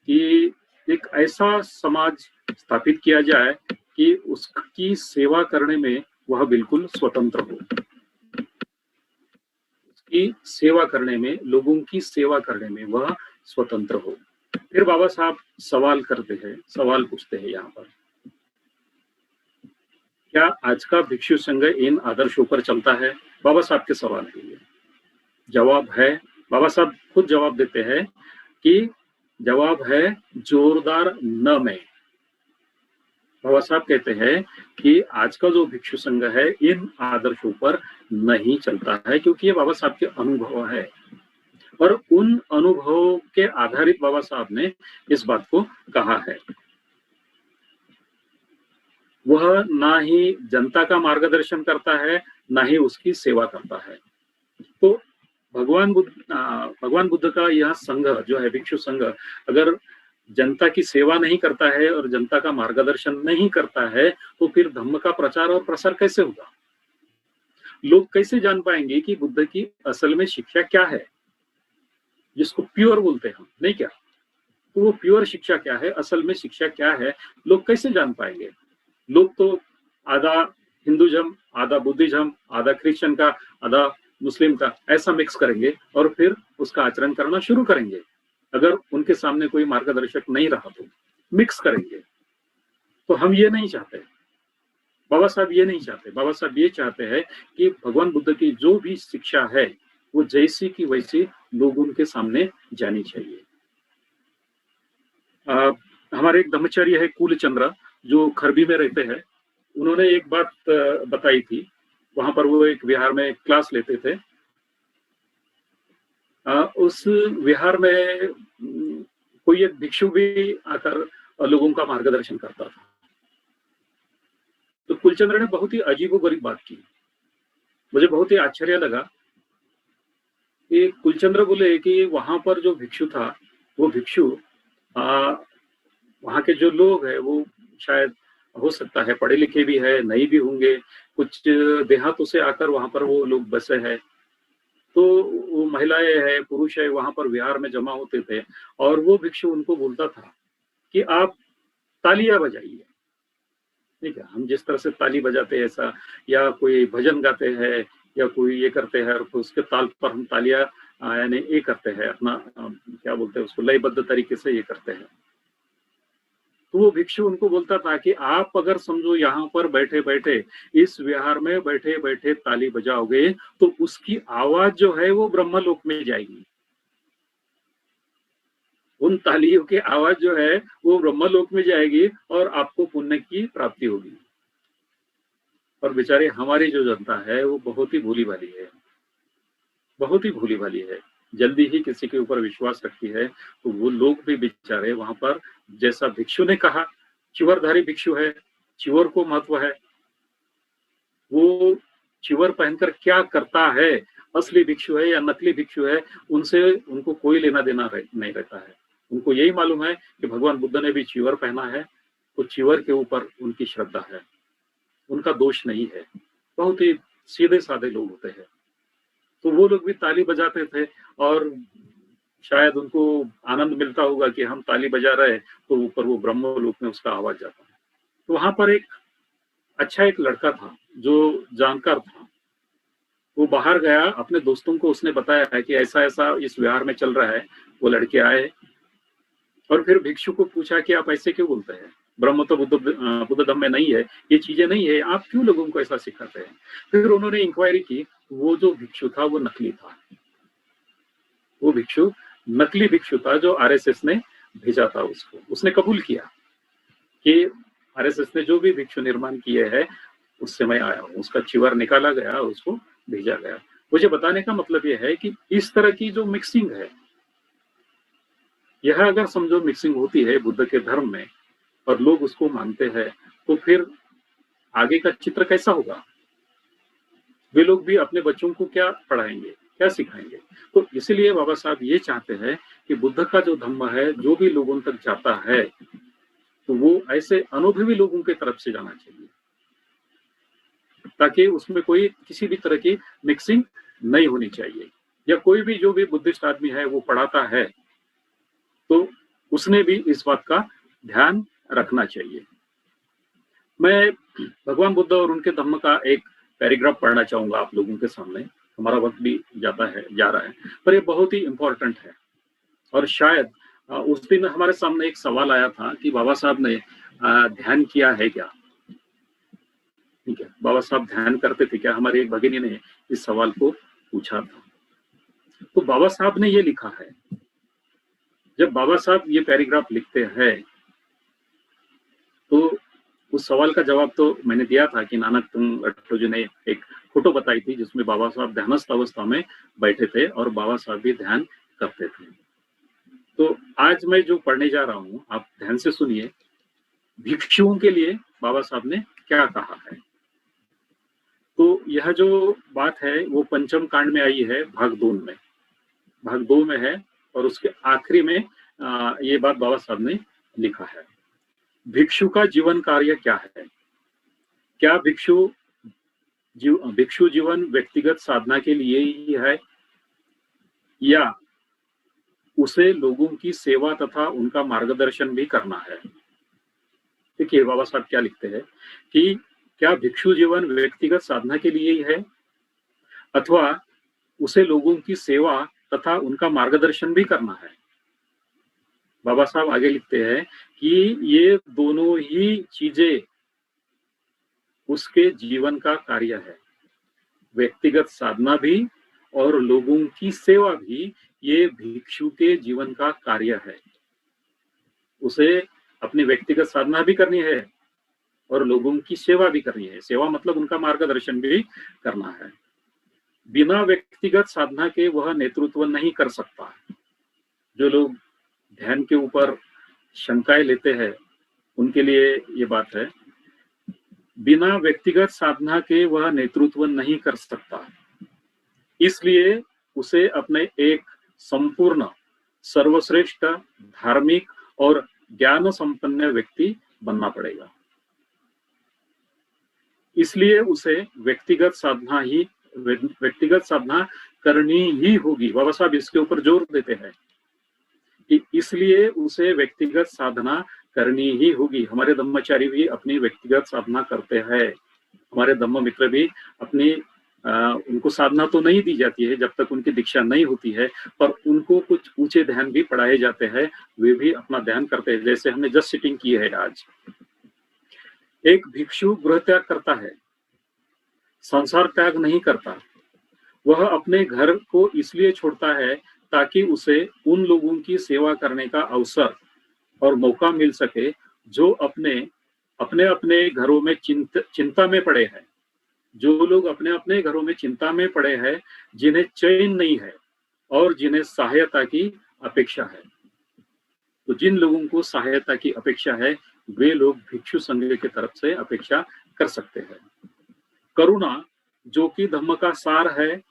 कि एक ऐसा समाज स्थापित किया जाए कि उसकी सेवा करने में वह बिल्कुल स्वतंत्र हो। की सेवा करने में, लोगों की सेवा करने में वह स्वतंत्र हो। फिर बाबा साहब सवाल करते हैं, सवाल पूछते हैं यहाँ पर, क्या आज का भिक्षु संघ इन आदर्शों पर चलता है? बाबा साहब के सवाल है ये। जवाब है, बाबा साहब खुद जवाब देते हैं कि जवाब है जोरदार न में। बाबा साहब कहते हैं कि आज का जो भिक्षु संघ है इन आदर्शों पर नहीं चलता है, क्योंकि ये बाबा साहब के अनुभव है और उन अनुभवों के आधारित बाबा साहब ने इस बात को कहा है। वह ना ही जनता का मार्गदर्शन करता है, ना ही उसकी सेवा करता है। तो भगवान बुद्ध का यह संघ जो है, भिक्षु संघ, अगर जनता की सेवा नहीं करता है और जनता का मार्गदर्शन नहीं करता है, तो फिर धम्म का प्रचार और प्रसार कैसे होगा? लोग कैसे जान पाएंगे कि बुद्ध की असल में शिक्षा क्या है, जिसको प्योर बोलते हैं हम, नहीं क्या? तो वो प्योर शिक्षा क्या है, असल में शिक्षा क्या है, लोग कैसे जान पाएंगे? लोग तो आधा हिंदुइज्म, आधा बुद्धिज्म, आधा क्रिश्चियन का, आधा मुस्लिम का, ऐसा मिक्स करेंगे और फिर उसका आचरण करना शुरू करेंगे। अगर उनके सामने कोई मार्गदर्शक नहीं रहा तो मिक्स करेंगे। तो हम ये नहीं चाहते, बाबा साहब ये नहीं चाहते। बाबा साहब ये चाहते हैं कि भगवान बुद्ध की जो भी शिक्षा है वो जैसी की वैसी लोग उनके सामने जानी चाहिए। हमारे एक ब्रह्मचारी है कुलचंद्र, जो खरबी में रहते हैं। उन्होंने एक बात बताई थी, वहां पर वो एक विहार में क्लास लेते थे। उस विहार में कोई एक भिक्षु भी आकर लोगों का मार्गदर्शन करता था। तो कुलचंद्र ने बहुत ही अजीबोगरीब बात की, मुझे बहुत ही आश्चर्य लगा कि कुलचंद्र बोले कि वहां पर जो भिक्षु था, वो भिक्षु वहां के जो लोग हैं वो शायद हो सकता है पढ़े लिखे भी है, नहीं भी होंगे, कुछ देहातों से आकर वहां पर वो लोग बसे हैं। तो वो महिलाएं है, पुरुष है, वहां पर विहार में जमा होते थे और वो भिक्षु उनको बोलता था कि आप तालियां बजाइए। ठीक है, हम जिस तरह से ताली बजाते हैं ऐसा, या कोई भजन गाते हैं या कोई ये करते हैं और उसके ताल पर हम तालियां यानी ये करते हैं, अपना क्या बोलते हैं उसको, लयबद्ध तरीके से ये करते हैं। तो वो भिक्षु उनको बोलता था कि आप अगर समझो यहाँ पर बैठे बैठे, इस विहार में बैठे बैठे ताली बजाओगे तो उसकी आवाज जो है वो ब्रह्मलोक में जाएगी। उन तालियों की आवाज जो है वो ब्रह्मलोक में जाएगी और आपको पुण्य की प्राप्ति होगी। और बेचारे हमारी जो जनता है वो बहुत ही भोली भाली है, बहुत ही भोली भाली है, जल्दी ही किसी के ऊपर विश्वास रखती है। तो वो लोग भी बेचारे वहां पर, जैसा भिक्षु ने कहा, चिवरधारी भिक्षु है, चिवर को महत्व है, वो चिवर पहनकर क्या करता है, असली भिक्षु है या नकली भिक्षु है, उनसे उनको कोई लेना देना नहीं रहता है। उनको यही मालूम है कि भगवान बुद्ध ने भी चिवर पहना है, तो चिवर के ऊपर उनकी श्रद्धा है, उनका दोष नहीं है। बहुत ही सीधे साधे लोग होते हैं। तो वो लोग भी ताली बजाते थे और शायद उनको आनंद मिलता होगा कि हम ताली बजा रहे तो ऊपर वो ब्रह्मलोक में उसका आवाज जाता है। तो वहां पर एक लड़का था जो जानकार था। वो बाहर गया, अपने दोस्तों को उसने बताया है कि ऐसा ऐसा इस विहार में चल रहा है। वो लड़के आए और फिर भिक्षु को पूछा कि आप ऐसे क्यों बोलते हैं, ब्रह्म तो बुद्ध धम्म में नहीं है, ये चीजें नहीं है, आप क्यों लोगों को ऐसा सिखाते हैं? फिर उन्होंने इंक्वायरी की, वो जो भिक्षु था वो नकली था, वो भिक्षु नकली भिक्षु था जो आरएसएस ने भेजा था उसको। उसने कबूल किया कि आरएसएस ने जो भी भिक्षु निर्माण किए हैं उससे मैं आया हूँ। उसका चिवर निकाला गया, उसको भेजा गया। मुझे बताने का मतलब यह है कि इस तरह की जो मिक्सिंग है, यह अगर समझो मिक्सिंग होती है बुद्ध के धर्म में और लोग उसको मानते हैं, तो फिर आगे का चित्र कैसा होगा? वे लोग भी अपने बच्चों को क्या पढ़ाएंगे, क्या सिखाएंगे? तो इसलिए बाबा साहब ये चाहते हैं कि बुद्ध का जो धम्म है जो भी लोगों तक जाता है तो वो ऐसे अनुभवी लोगों के तरफ से जाना चाहिए, ताकि उसमें कोई किसी भी तरह की मिक्सिंग नहीं होनी चाहिए। या कोई भी जो भी बुद्धिस्ट आदमी है वो पढ़ाता है तो उसने भी इस बात का ध्यान रखना चाहिए। मैं भगवान बुद्ध और उनके धम्म का एक पैराग्राफ पढ़ना चाहूंगा आप लोगों के सामने। हमारा वक्त भी जा रहा है, पर ये बहुत ही इम्पोर्टेंट है। और शायद उस दिन हमारे सामने एक सवाल आया था कि बाबा साहब ने ध्यान किया है क्या? ठीक है, बाबा साहब ध्यान करते थे क्या? हमारे एक भगिनी ने इस सवाल को पूछा था। तो बाबा साहब ने ये लिखा है, जब बाबा साहब ये पैराग्राफ लिखते हैं तो उस सवाल का जवाब तो मैंने दिया था कि नानक लट्टू जी ने एक फोटो बताई थी जिसमें बाबा साहब ध्यानस्थ अवस्था में बैठे थे और बाबा साहब भी ध्यान करते थे। तो आज मैं जो पढ़ने जा रहा हूँ, आप ध्यान से सुनिए। भिक्षुओं के लिए बाबा साहब ने क्या कहा है। तो यह जो बात है वो पंचम कांड में आई है, भाग 2 में है, और उसके आखिरी में ये बात बाबा साहब ने लिखा है। भिक्षु का जीवन कार्य क्या है? क्या भिक्षु जीवन व्यक्तिगत साधना के लिए ही है, या उसे लोगों की सेवा तथा उनका मार्गदर्शन भी करना है? देखिए बाबा साहब क्या लिखते हैं कि क्या भिक्षु जीवन व्यक्तिगत साधना के लिए ही है, अथवा उसे लोगों की सेवा तथा उनका मार्गदर्शन भी करना है? बाबा साहब आगे लिखते हैं कि ये दोनों ही चीजें उसके जीवन का कार्य है। व्यक्तिगत साधना भी और लोगों की सेवा भी ये भिक्षु के जीवन का कार्य है। उसे अपनी व्यक्तिगत साधना भी करनी है और लोगों की सेवा भी करनी है। सेवा मतलब उनका मार्गदर्शन भी करना है। बिना व्यक्तिगत साधना के वह नेतृत्व नहीं कर सकता। जो लोग ध्यान के ऊपर शंकाएं लेते हैं उनके लिए ये बात है, बिना व्यक्तिगत साधना के वह नेतृत्व नहीं कर सकता। इसलिए उसे अपने एक संपूर्ण, सर्वश्रेष्ठ, धार्मिक और ज्ञान संपन्न व्यक्ति बनना पड़ेगा। इसलिए उसे व्यक्तिगत साधना करनी ही होगी। बाबा साहब इसके ऊपर जोर देते हैं कि इसलिए उसे व्यक्तिगत साधना करनी ही होगी। हमारे धम्माचारी भी अपनी व्यक्तिगत साधना करते हैं। हमारे धम्म मित्र भी अपनी उनको साधना तो नहीं दी जाती है जब तक उनकी दीक्षा नहीं होती है, पर उनको कुछ ऊंचे ध्यान भी पढ़ाए जाते हैं। वे भी अपना ध्यान करते हैं, जैसे हमने जस्ट सिटिंग की है आज। एक भिक्षु गृह त्याग करता है, संसार त्याग नहीं करता। वह अपने घर को इसलिए छोड़ता है ताकि उसे उन लोगों की सेवा करने का अवसर और मौका मिल सके जो अपने अपने घरों में चिंता में पड़े हैं। जो लोग अपने अपने घरों में चिंता में पड़े हैं, जिन्हें चैन नहीं है और जिन्हें सहायता की अपेक्षा है। तो जिन लोगों को सहायता की अपेक्षा है वे लोग भिक्षु संघ की तरफ से अपेक्षा कर सकते हैं। करुणा, जो कि धम्म का सार है,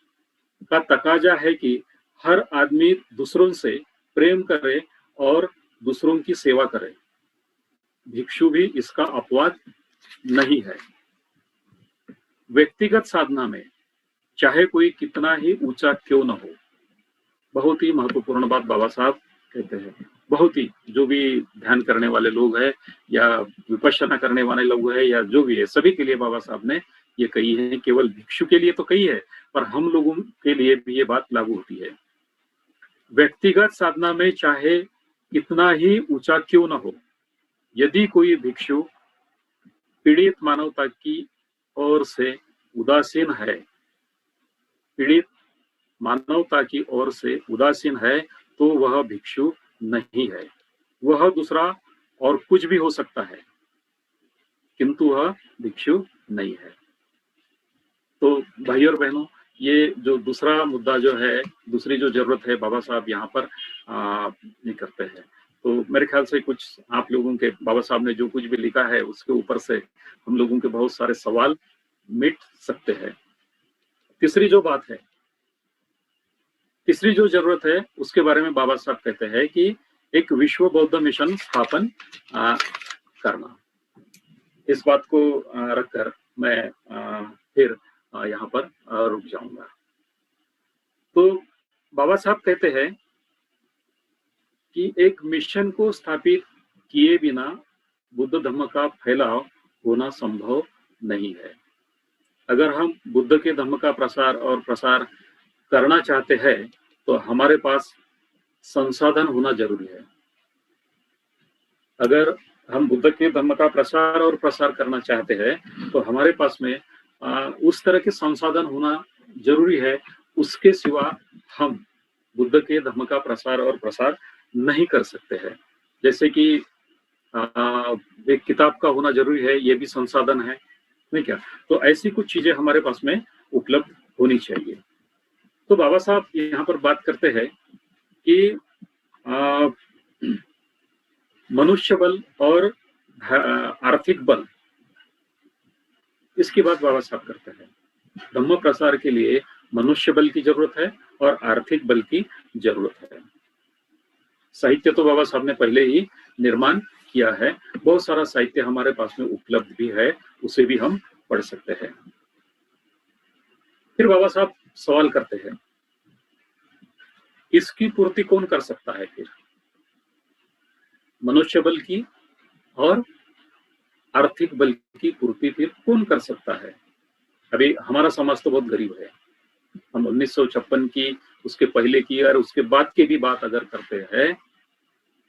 का तकाजा है कि हर आदमी दूसरों से प्रेम करे और दूसरों की सेवा करे। भिक्षु भी इसका अपवाद नहीं है। व्यक्तिगत साधना में चाहे कोई कितना ही ऊंचा क्यों न हो, बहुत ही महत्वपूर्ण बात बाबा साहब कहते हैं। बहुत ही, जो भी ध्यान करने वाले लोग हैं या विपश्यना करने वाले लोग हैं या जो भी है, सभी के लिए बाबा साहब ने ये कही है। केवल भिक्षु के लिए तो कही है, पर हम लोगों के लिए भी ये बात लागू होती है। व्यक्तिगत साधना में चाहे कितना ही ऊंचा क्यों न हो, यदि कोई भिक्षु पीड़ित मानवता की ओर से उदासीन है, पीड़ित मानवता की ओर से उदासीन है, तो वह भिक्षु नहीं है। वह दूसरा और कुछ भी हो सकता है, किंतु वह भिक्षु नहीं है। तो भाई और बहनों, ये जो दूसरा मुद्दा जो है, दूसरी जो जरूरत है, बाबा साहब यहाँ पर नहीं करते हैं। तो मेरे ख्याल से कुछ आप लोगों के, बाबा साहब ने जो कुछ भी लिखा है उसके ऊपर से हम लोगों के बहुत सारे सवाल मिट सकते हैं। तीसरी जो बात है, तीसरी जो जरूरत है उसके बारे में बाबा साहब कहते हैं कि एक विश्व बौद्ध मिशन स्थापन करना। इस बात को रखकर मैं फिर यहाँ पर रुक जाऊंगा। तो बाबा साहब कहते हैं कि एक मिशन को स्थापित किए बिना बुद्ध धर्म का फैलाव होना संभव नहीं है। अगर हम बुद्ध के धम्म का प्रसार और प्रसार करना चाहते हैं तो हमारे पास संसाधन होना जरूरी है। अगर हम बुद्ध के धम्म का प्रसार और प्रसार करना चाहते हैं तो हमारे पास में उस तरह के संसाधन होना जरूरी है। उसके सिवा हम बुद्ध के धम्म का प्रसार और प्रसार नहीं कर सकते हैं। जैसे कि एक किताब का होना जरूरी है, ये भी संसाधन है, नहीं क्या? तो ऐसी कुछ चीजें हमारे पास में उपलब्ध होनी चाहिए। तो बाबा साहब यहाँ पर बात करते हैं कि मनुष्य बल और आर्थिक बल, इसकी बात बाबा साहब करते हैं। धम्म प्रसार के लिए मनुष्य बल की जरूरत है और आर्थिक बल की जरूरत है। साहित्य तो बाबा साहब ने पहले ही निर्माण किया है, बहुत सारा साहित्य हमारे पास में उपलब्ध भी है, उसे भी हम पढ़ सकते हैं। फिर बाबा साहब सवाल करते हैं, इसकी पूर्ति कौन कर सकता है? फिर मनुष्य बल की और आर्थिक बल की पूर्ति फिर कौन कर सकता है? अभी हमारा समाज तो बहुत गरीब है। हम 1956 की, उसके पहले की और उसके बाद की भी बात अगर करते हैं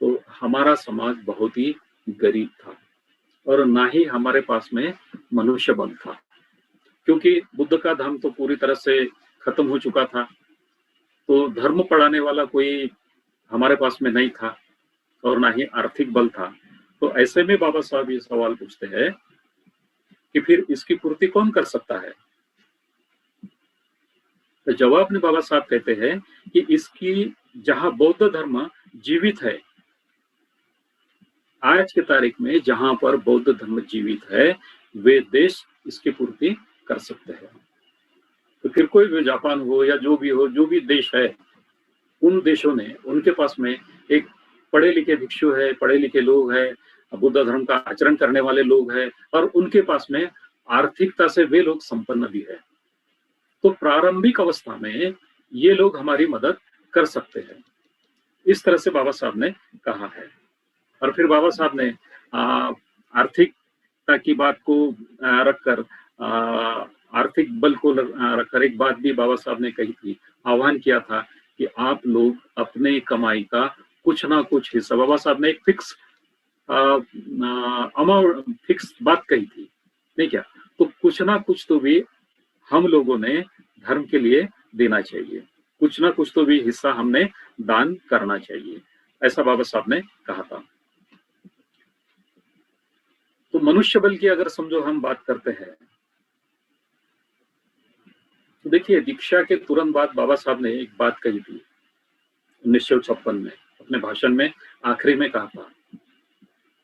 तो हमारा समाज बहुत ही गरीब था और ना ही हमारे पास में मनुष्य बल था, क्योंकि बुद्ध का धर्म तो पूरी तरह से खत्म हो चुका था। तो धर्म पढ़ाने वाला कोई हमारे पास में नहीं था और ना ही आर्थिक बल था। तो ऐसे में बाबा साहब ये सवाल पूछते हैं कि फिर इसकी पूर्ति कौन कर सकता है? तो जवाब में बाबा साहब कहते हैं कि इसकी, जहां बौद्ध धर्म जीवित है, आज की तारीख में जहां पर बौद्ध धर्म जीवित है, वे देश इसकी पूर्ति कर सकते हैं। तो फिर कोई भी जापान हो या जो भी हो, जो भी देश है, उन देशों ने, उनके पास में एक पढ़े लिखे भिक्षु है, पढ़े लिखे लोग हैं, बुद्ध धर्म का आचरण करने वाले लोग हैं और उनके पास में आर्थिकता से वे लोग संपन्न भी है। तो प्रारंभिक अवस्था में ये लोग हमारी मदद कर सकते हैं, इस तरह से बाबा साहब ने कहा है। और फिर बाबा साहब ने आर्थिकता की बात को रखकर, आर्थिक बल को रखकर एक बात भी बाबा साहब ने कही थी, आह्वान किया था कि आप लोग अपने कमाई का कुछ ना कुछ हिस्सा, बाबा साहब ने एक फिक्स अमाउंट, फिक्स बात कही थी, नहीं क्या? तो कुछ ना कुछ तो भी हम लोगों ने धर्म के लिए देना चाहिए, कुछ ना कुछ तो भी हिस्सा हमने दान करना चाहिए, ऐसा बाबा साहब ने कहा था। तो मनुष्य बल की अगर समझो हम बात करते हैं तो देखिए, दीक्षा के तुरंत बाद बाबा साहब ने एक बात कही थी 1956 में, अपने भाषण में आखिरी में कहा था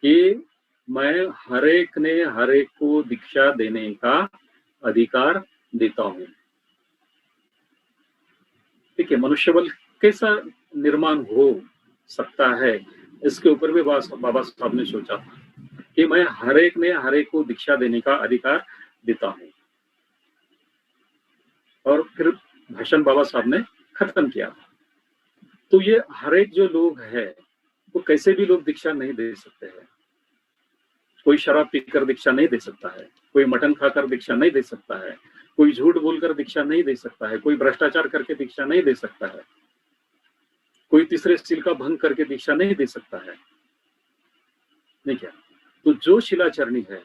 कि मैं हर एक को दीक्षा देने का अधिकार देता हूं। ठीक है, मनुष्य बल कैसा निर्माण हो सकता है, इसके ऊपर भी बाबा साहब ने सोचा था कि मैं हर एक को दीक्षा देने का अधिकार देता हूं। और फिर भाषण बाबा साहब ने खत्म किया था। तो ये हर एक जो लोग है वो कैसे भी लोग दीक्षा नहीं दे सकते हैं। कोई शराब पीकर दीक्षा नहीं दे सकता है, कोई मटन खाकर दीक्षा नहीं दे सकता है, कोई झूठ बोलकर दीक्षा नहीं दे सकता है, कोई भ्रष्टाचार करके दीक्षा नहीं दे सकता है, कोई तीसरे सील का भंग करके दीक्षा नहीं दे सकता है, नहीं क्या? तो जो शिलाचरणी है,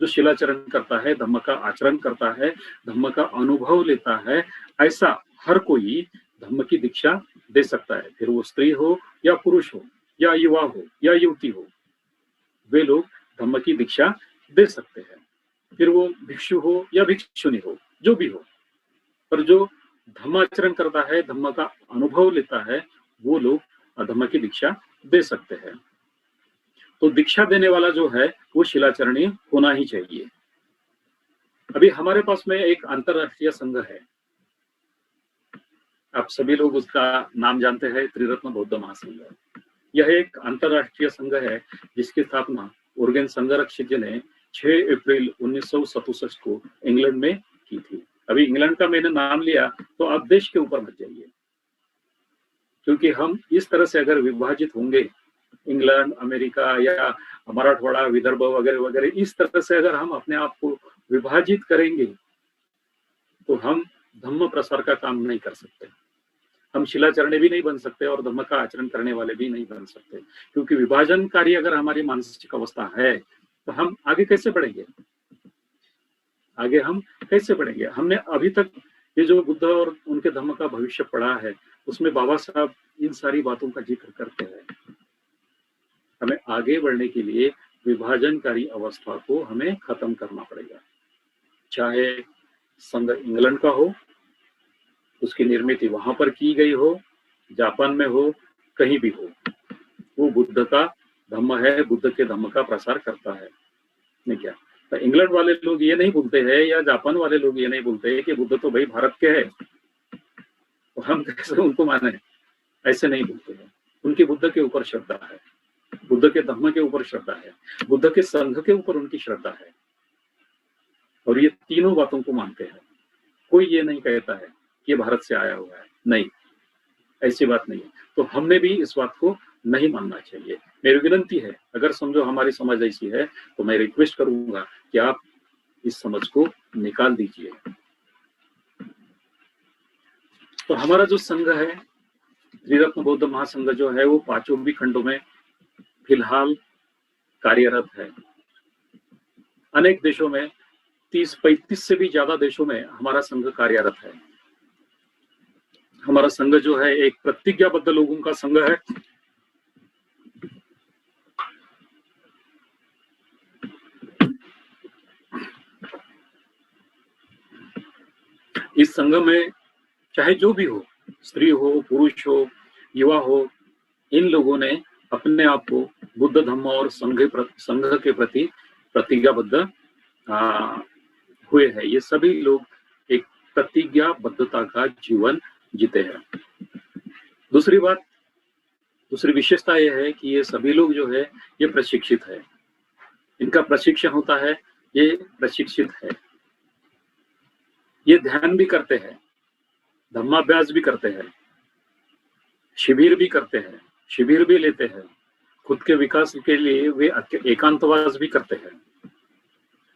जो शिलाचरण करता है, धम्म का आचरण करता है, धम्म का अनुभव लेता है, ऐसा हर कोई धम्म की दीक्षा दे सकता है। फिर वो स्त्री हो या पुरुष हो या युवा हो या युवती हो, वे लोग धम्म की दीक्षा दे सकते हैं। फिर वो भिक्षु हो या भिक्षुनी हो, जो भी हो, पर जो धम्माचरण करता है, धम्म का अनुभव लेता है, वो लोग धम्म की दीक्षा दे सकते हैं। तो दीक्षा देने वाला जो है वो शिलाचरणी होना ही चाहिए। अभी हमारे पास में एक अंतरराष्ट्रीय संघ है, आप सभी लोग उसका नाम जानते हैं, त्रिरत्न बौद्ध महासंघ। यह एक अंतरराष्ट्रीय संघ है जिसकी स्थापना ओर्गेन संघरक्षक जी ने 6 अप्रैल 1967 को इंग्लैंड में की थी। अभी इंग्लैंड का मैंने नाम लिया तो आप देश के ऊपर मत जाइए, क्योंकि हम इस तरह से अगर विभाजित होंगे, इंग्लैंड, अमेरिका या मराठवाड़ा, विदर्भ वगैरह वगैरह, इस तरह से अगर हम अपने आप को विभाजित करेंगे तो हम धम्म प्रसार का काम नहीं कर सकते। हम शिलाचरणी भी नहीं बन सकते और धम्म का आचरण करने वाले भी नहीं बन सकते, क्योंकि विभाजनकारी अगर हमारी मानसिक अवस्था है तो हम आगे कैसे बढ़ेंगे? आगे हम कैसे बढ़ेंगे? हमने अभी तक ये जो बुद्ध और उनके धम्म का भविष्य पढ़ा है, उसमें बाबा साहब इन सारी बातों का जिक्र करते हैं। हमें आगे बढ़ने के लिए विभाजनकारी अवस्था को हमें खत्म करना पड़ेगा। चाहे संघ इंग्लैंड का हो, उसकी निर्मित वहां पर की गई हो, जापान में हो, कहीं भी हो, वो बुद्ध का धम्म है, बुद्ध के धम्म का प्रसार करता है। नहीं क्या? तो इंग्लैंड वाले लोग ये नहीं बोलते हैं या जापान वाले लोग ये नहीं बोलते हैं कि बुद्ध तो भाई भारत के है, तो हम कैसे उनको माने? ऐसे नहीं बोलते हैं। उनकी बुद्ध के ऊपर श्रद्धा है, बुद्ध के धम्म के ऊपर श्रद्धा है, बुद्ध के संघ के ऊपर उनकी श्रद्धा है, और ये तीनों बातों को मानते हैं। कोई ये नहीं कहता है कि ये भारत से आया हुआ है, नहीं, ऐसी बात नहीं है। तो हमने भी इस बात को नहीं मानना चाहिए। मेरी विनंती है, अगर समझो हमारी समझ ऐसी है तो मैं रिक्वेस्ट करूंगा कि आप इस समझ को निकाल दीजिए। तो हमारा जो संघ है, त्रिरत्न बौद्ध महासंघ जो है, वो पांचों भी खंडों में फिलहाल कार्यरत है। अनेक देशों में 30-35 से भी ज्यादा देशों में हमारा संघ कार्यरत है। हमारा संघ जो है एक प्रतिज्ञाबद्ध लोगों का संघ है। इस संघ में चाहे जो भी हो, स्त्री हो, पुरुष हो, युवा हो, इन लोगों ने अपने आप को बुद्ध धम्म और संघ के प्रति प्रतिज्ञाबद्ध हुए हैं। ये सभी लोग एक प्रतिज्ञाबद्धता का जीवन जीते हैं। दूसरी बात, दूसरी विशेषता यह है कि ये सभी लोग जो है ये प्रशिक्षित है, इनका प्रशिक्षण होता है, ये प्रशिक्षित है, ये ध्यान भी करते हैं, धम्माभ्यास भी करते हैं, शिविर भी करते हैं, शिविर भी लेते हैं, खुद के विकास के लिए वे एकांतवास भी करते हैं,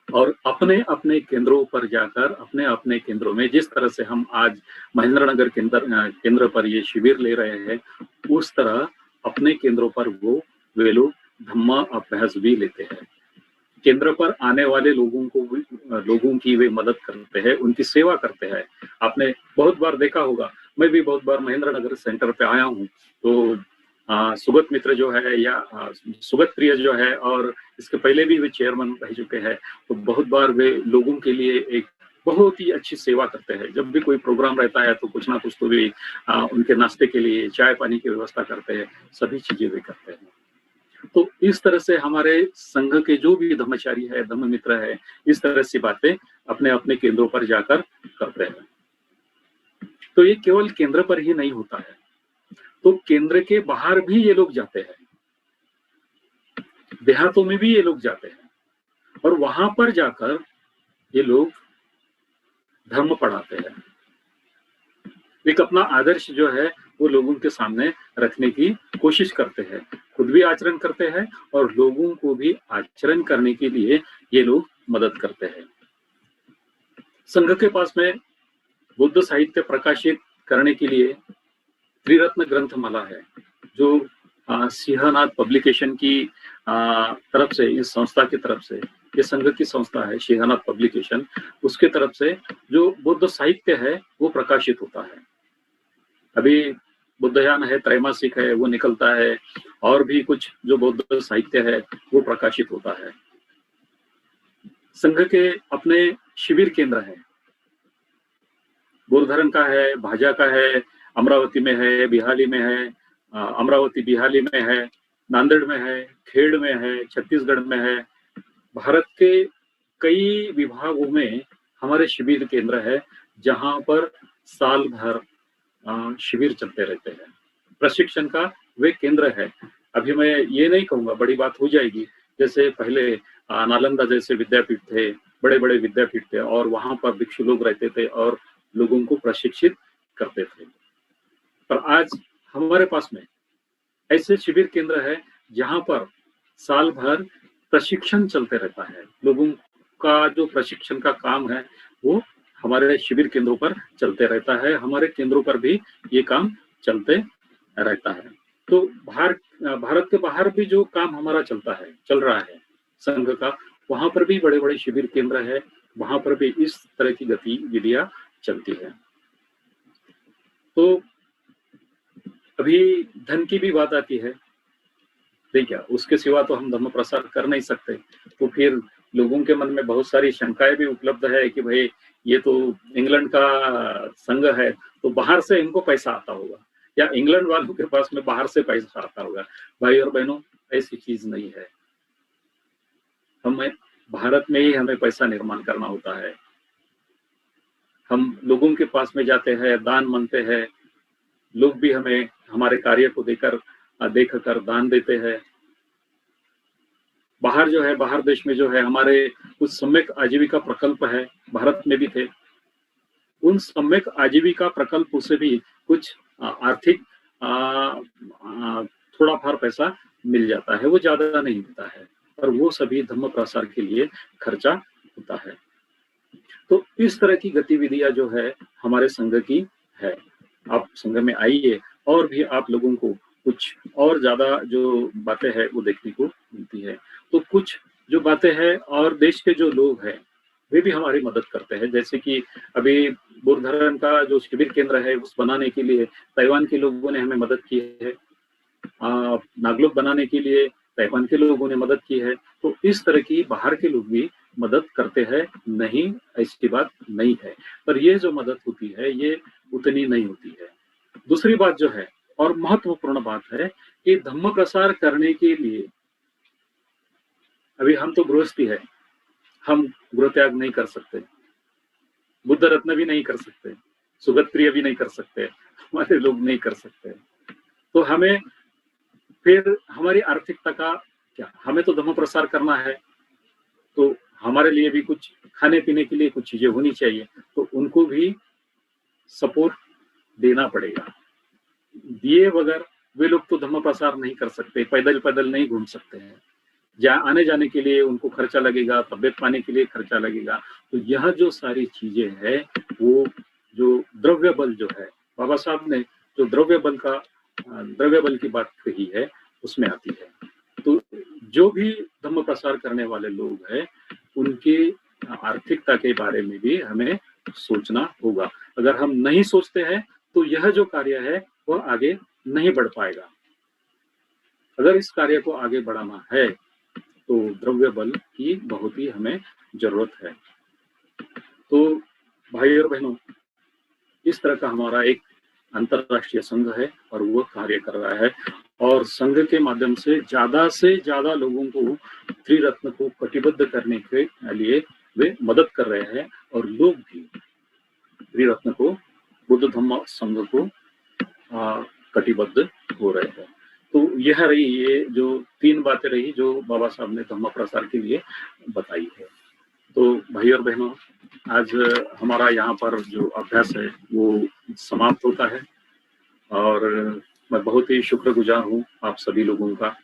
और अपने अपने केंद्रों पर जाकर, अपने अपने केंद्रों में, जिस तरह से हम आज महेंद्रनगर केंद्र पर ये शिविर ले रहे हैं, उस तरह अपने केंद्रों पर वे लोग धम्मा अभ्यास भी लेते हैं। केंद्र पर आने वाले लोगों की वे मदद करते हैं, उनकी सेवा करते हैं। आपने बहुत बार देखा होगा, मैं भी बहुत बार महेंद्रनगर सेंटर पे आया हूँ, तो सुगत मित्र जो है या सुगत प्रिय जो है, और इसके पहले भी वे चेयरमैन रह चुके हैं, तो बहुत बार वे लोगों के लिए एक बहुत ही अच्छी सेवा करते हैं। जब भी कोई प्रोग्राम रहता है तो कुछ ना कुछ तो वे उनके नाश्ते के लिए चाय पानी की व्यवस्था करते हैं, सभी चीजें वे करते हैं। तो इस तरह से हमारे संघ के जो भी धर्मचारी है, धम्म मित्र है, इस तरह से बातें अपने अपने केंद्रों पर जाकर करते हैं। तो ये केवल केंद्र पर ही नहीं होता है, तो केंद्र के बाहर भी ये लोग जाते हैं, देहातों में भी ये लोग जाते हैं, और वहां पर जाकर ये लोग धर्म पढ़ाते हैं। एक अपना आदर्श जो है वो लोगों के सामने रखने की कोशिश करते हैं, खुद भी आचरण करते हैं और लोगों को भी आचरण करने के लिए ये लोग मदद करते हैं। संघ के पास में बुद्ध साहित्य प्रकाशित करने के लिए त्रिरत्न ग्रंथमाला है, जो सिंहनाथ पब्लिकेशन की तरफ से, इस संस्था की तरफ से, ये संघ की संस्था है सिंहनाथ पब्लिकेशन, उसके तरफ से जो बुद्ध साहित्य है वो प्रकाशित होता है। अभी बुद्धयान है, त्रैमासिक है, वो निकलता है, और भी कुछ जो बौद्ध साहित्य है वो प्रकाशित होता है। संघ के अपने शिविर केंद्र है, गोरधरन का है, भाजा का है, अमरावती में है, बिहाली में है, अमरावती बिहाली में है, नांदेड़ में है, खेड़ में है, छत्तीसगढ़ में है। भारत के कई विभागों में हमारे शिविर केंद्र है, जहां पर साल भर शिविर चलते रहते हैं। प्रशिक्षण का वे केंद्र है। अभी मैं ये नहीं कहूंगा, बड़ी बात हो जाएगी, जैसे पहले नालंदा जैसे विद्यापीठ थे, बड़े बड़े विद्यापीठ थे, और वहां पर भिक्षु लोग रहते थे और लोगों को प्रशिक्षित करते थे। पर आज हमारे पास में ऐसे शिविर केंद्र है जहां पर साल भर प्रशिक्षण चलते रहता है। लोगों का जो प्रशिक्षण का काम है वो हमारे शिविर केंद्रों पर चलते रहता है, हमारे केंद्रों पर भी ये काम चलते रहता है। तो भारत के बाहर भी जो काम हमारा चल रहा है संघ का, वहां पर भी बड़े बड़े शिविर केंद्र है, वहां पर भी इस तरह की गतिविधियां चलती है। तो अभी धन की भी बात आती है, देखिए उसके सिवा तो हम धर्म प्रसार कर नहीं सकते। तो फिर लोगों के मन में बहुत सारी शंकाएं भी उपलब्ध है कि भाई ये तो इंग्लैंड का संघ है, तो बाहर से इनको पैसा आता होगा, या इंग्लैंड वालों के पास में बाहर से पैसा आता होगा। भाई और बहनों, ऐसी चीज नहीं है। हमें भारत में ही हमें पैसा निर्माण करना होता है। हम लोगों के पास में जाते हैं, दान मांगते हैं, लोग भी हमें हमारे कार्य को देख कर दान देते हैं। बाहर जो है, बाहर देश में जो है, हमारे कुछ सम्यक आजीविका प्रकल्प है, भारत में भी थे। उन सम्यक आजीविका प्रकल्पों से भी कुछ आर्थिक थोड़ा फार पैसा मिल जाता है, वो ज्यादा नहीं होता है, और वो सभी धर्म प्रसार के लिए खर्चा होता है। तो इस तरह की गतिविधियां जो है हमारे संघ की है। आप संघ में आइए, और भी आप लोगों को कुछ और ज्यादा जो बातें हैं वो देखने को मिलती है। तो कुछ जो बातें हैं, और देश के जो लोग हैं वे भी हमारी मदद करते हैं। जैसे कि अभी बुरधरन का जो शिविर केंद्र है उस बनाने के लिए ताइवान के लोगों ने हमें मदद की है, नागलोक बनाने के लिए ताइवान के लोगों ने मदद की है। तो इस तरह की बाहर के लोग भी मदद करते हैं, नहीं ऐसी बात नहीं है, पर ये जो मदद होती है ये उतनी नहीं होती है। दूसरी बात जो है, और महत्वपूर्ण बात है, कि धम्म प्रसार करने के लिए अभी हम तो गृहस्थी है, हम गृह त्याग नहीं कर सकते, बुद्ध रत्न भी नहीं कर सकते, सुगत प्रिय भी नहीं कर सकते, हमारे लोग नहीं कर सकते। तो हमें फिर हमारी आर्थिकता का क्या, हमें तो धर्म प्रसार करना है, तो हमारे लिए भी कुछ खाने पीने के लिए कुछ चीजें होनी चाहिए, तो उनको भी सपोर्ट देना पड़ेगा। दिए बगैर वे लोग तो धर्म प्रसार नहीं कर सकते, पैदल पैदल नहीं घूम सकते हैं, आने जाने के लिए उनको खर्चा लगेगा, तबियत पाने के लिए खर्चा लगेगा। तो यह जो सारी चीजें हैं, वो जो द्रव्य बल जो है, बाबा साहब ने जो द्रव्य बल की बात कही है उसमें आती है। तो जो भी धर्म प्रसार करने वाले लोग हैं, उनकी आर्थिकता के बारे में भी हमें सोचना होगा। अगर हम नहीं सोचते हैं तो यह जो कार्य है वह आगे नहीं बढ़ पाएगा। अगर इस कार्य को आगे बढ़ाना है तो द्रव्य बल की बहुत ही हमें जरूरत है। तो भाई और बहनों, इस तरह का हमारा एक अंतरराष्ट्रीय संघ है और वो कार्य कर रहा है, और संघ के माध्यम से ज्यादा लोगों को त्रिरत्न को कटिबद्ध करने के लिए वे मदद कर रहे हैं, और लोग भी त्रिरत्न को, बुद्ध धम्म संघ को कटिबद्ध हो रहे हैं। तो यह रही, ये जो 3 बातें रही जो बाबा साहब ने धम्म प्रसार के लिए बताई है। तो भाई और बहनों, आज हमारा यहाँ पर जो अभ्यास है वो समाप्त होता है, और मैं बहुत ही शुक्रगुजार हूँ आप सभी लोगों का।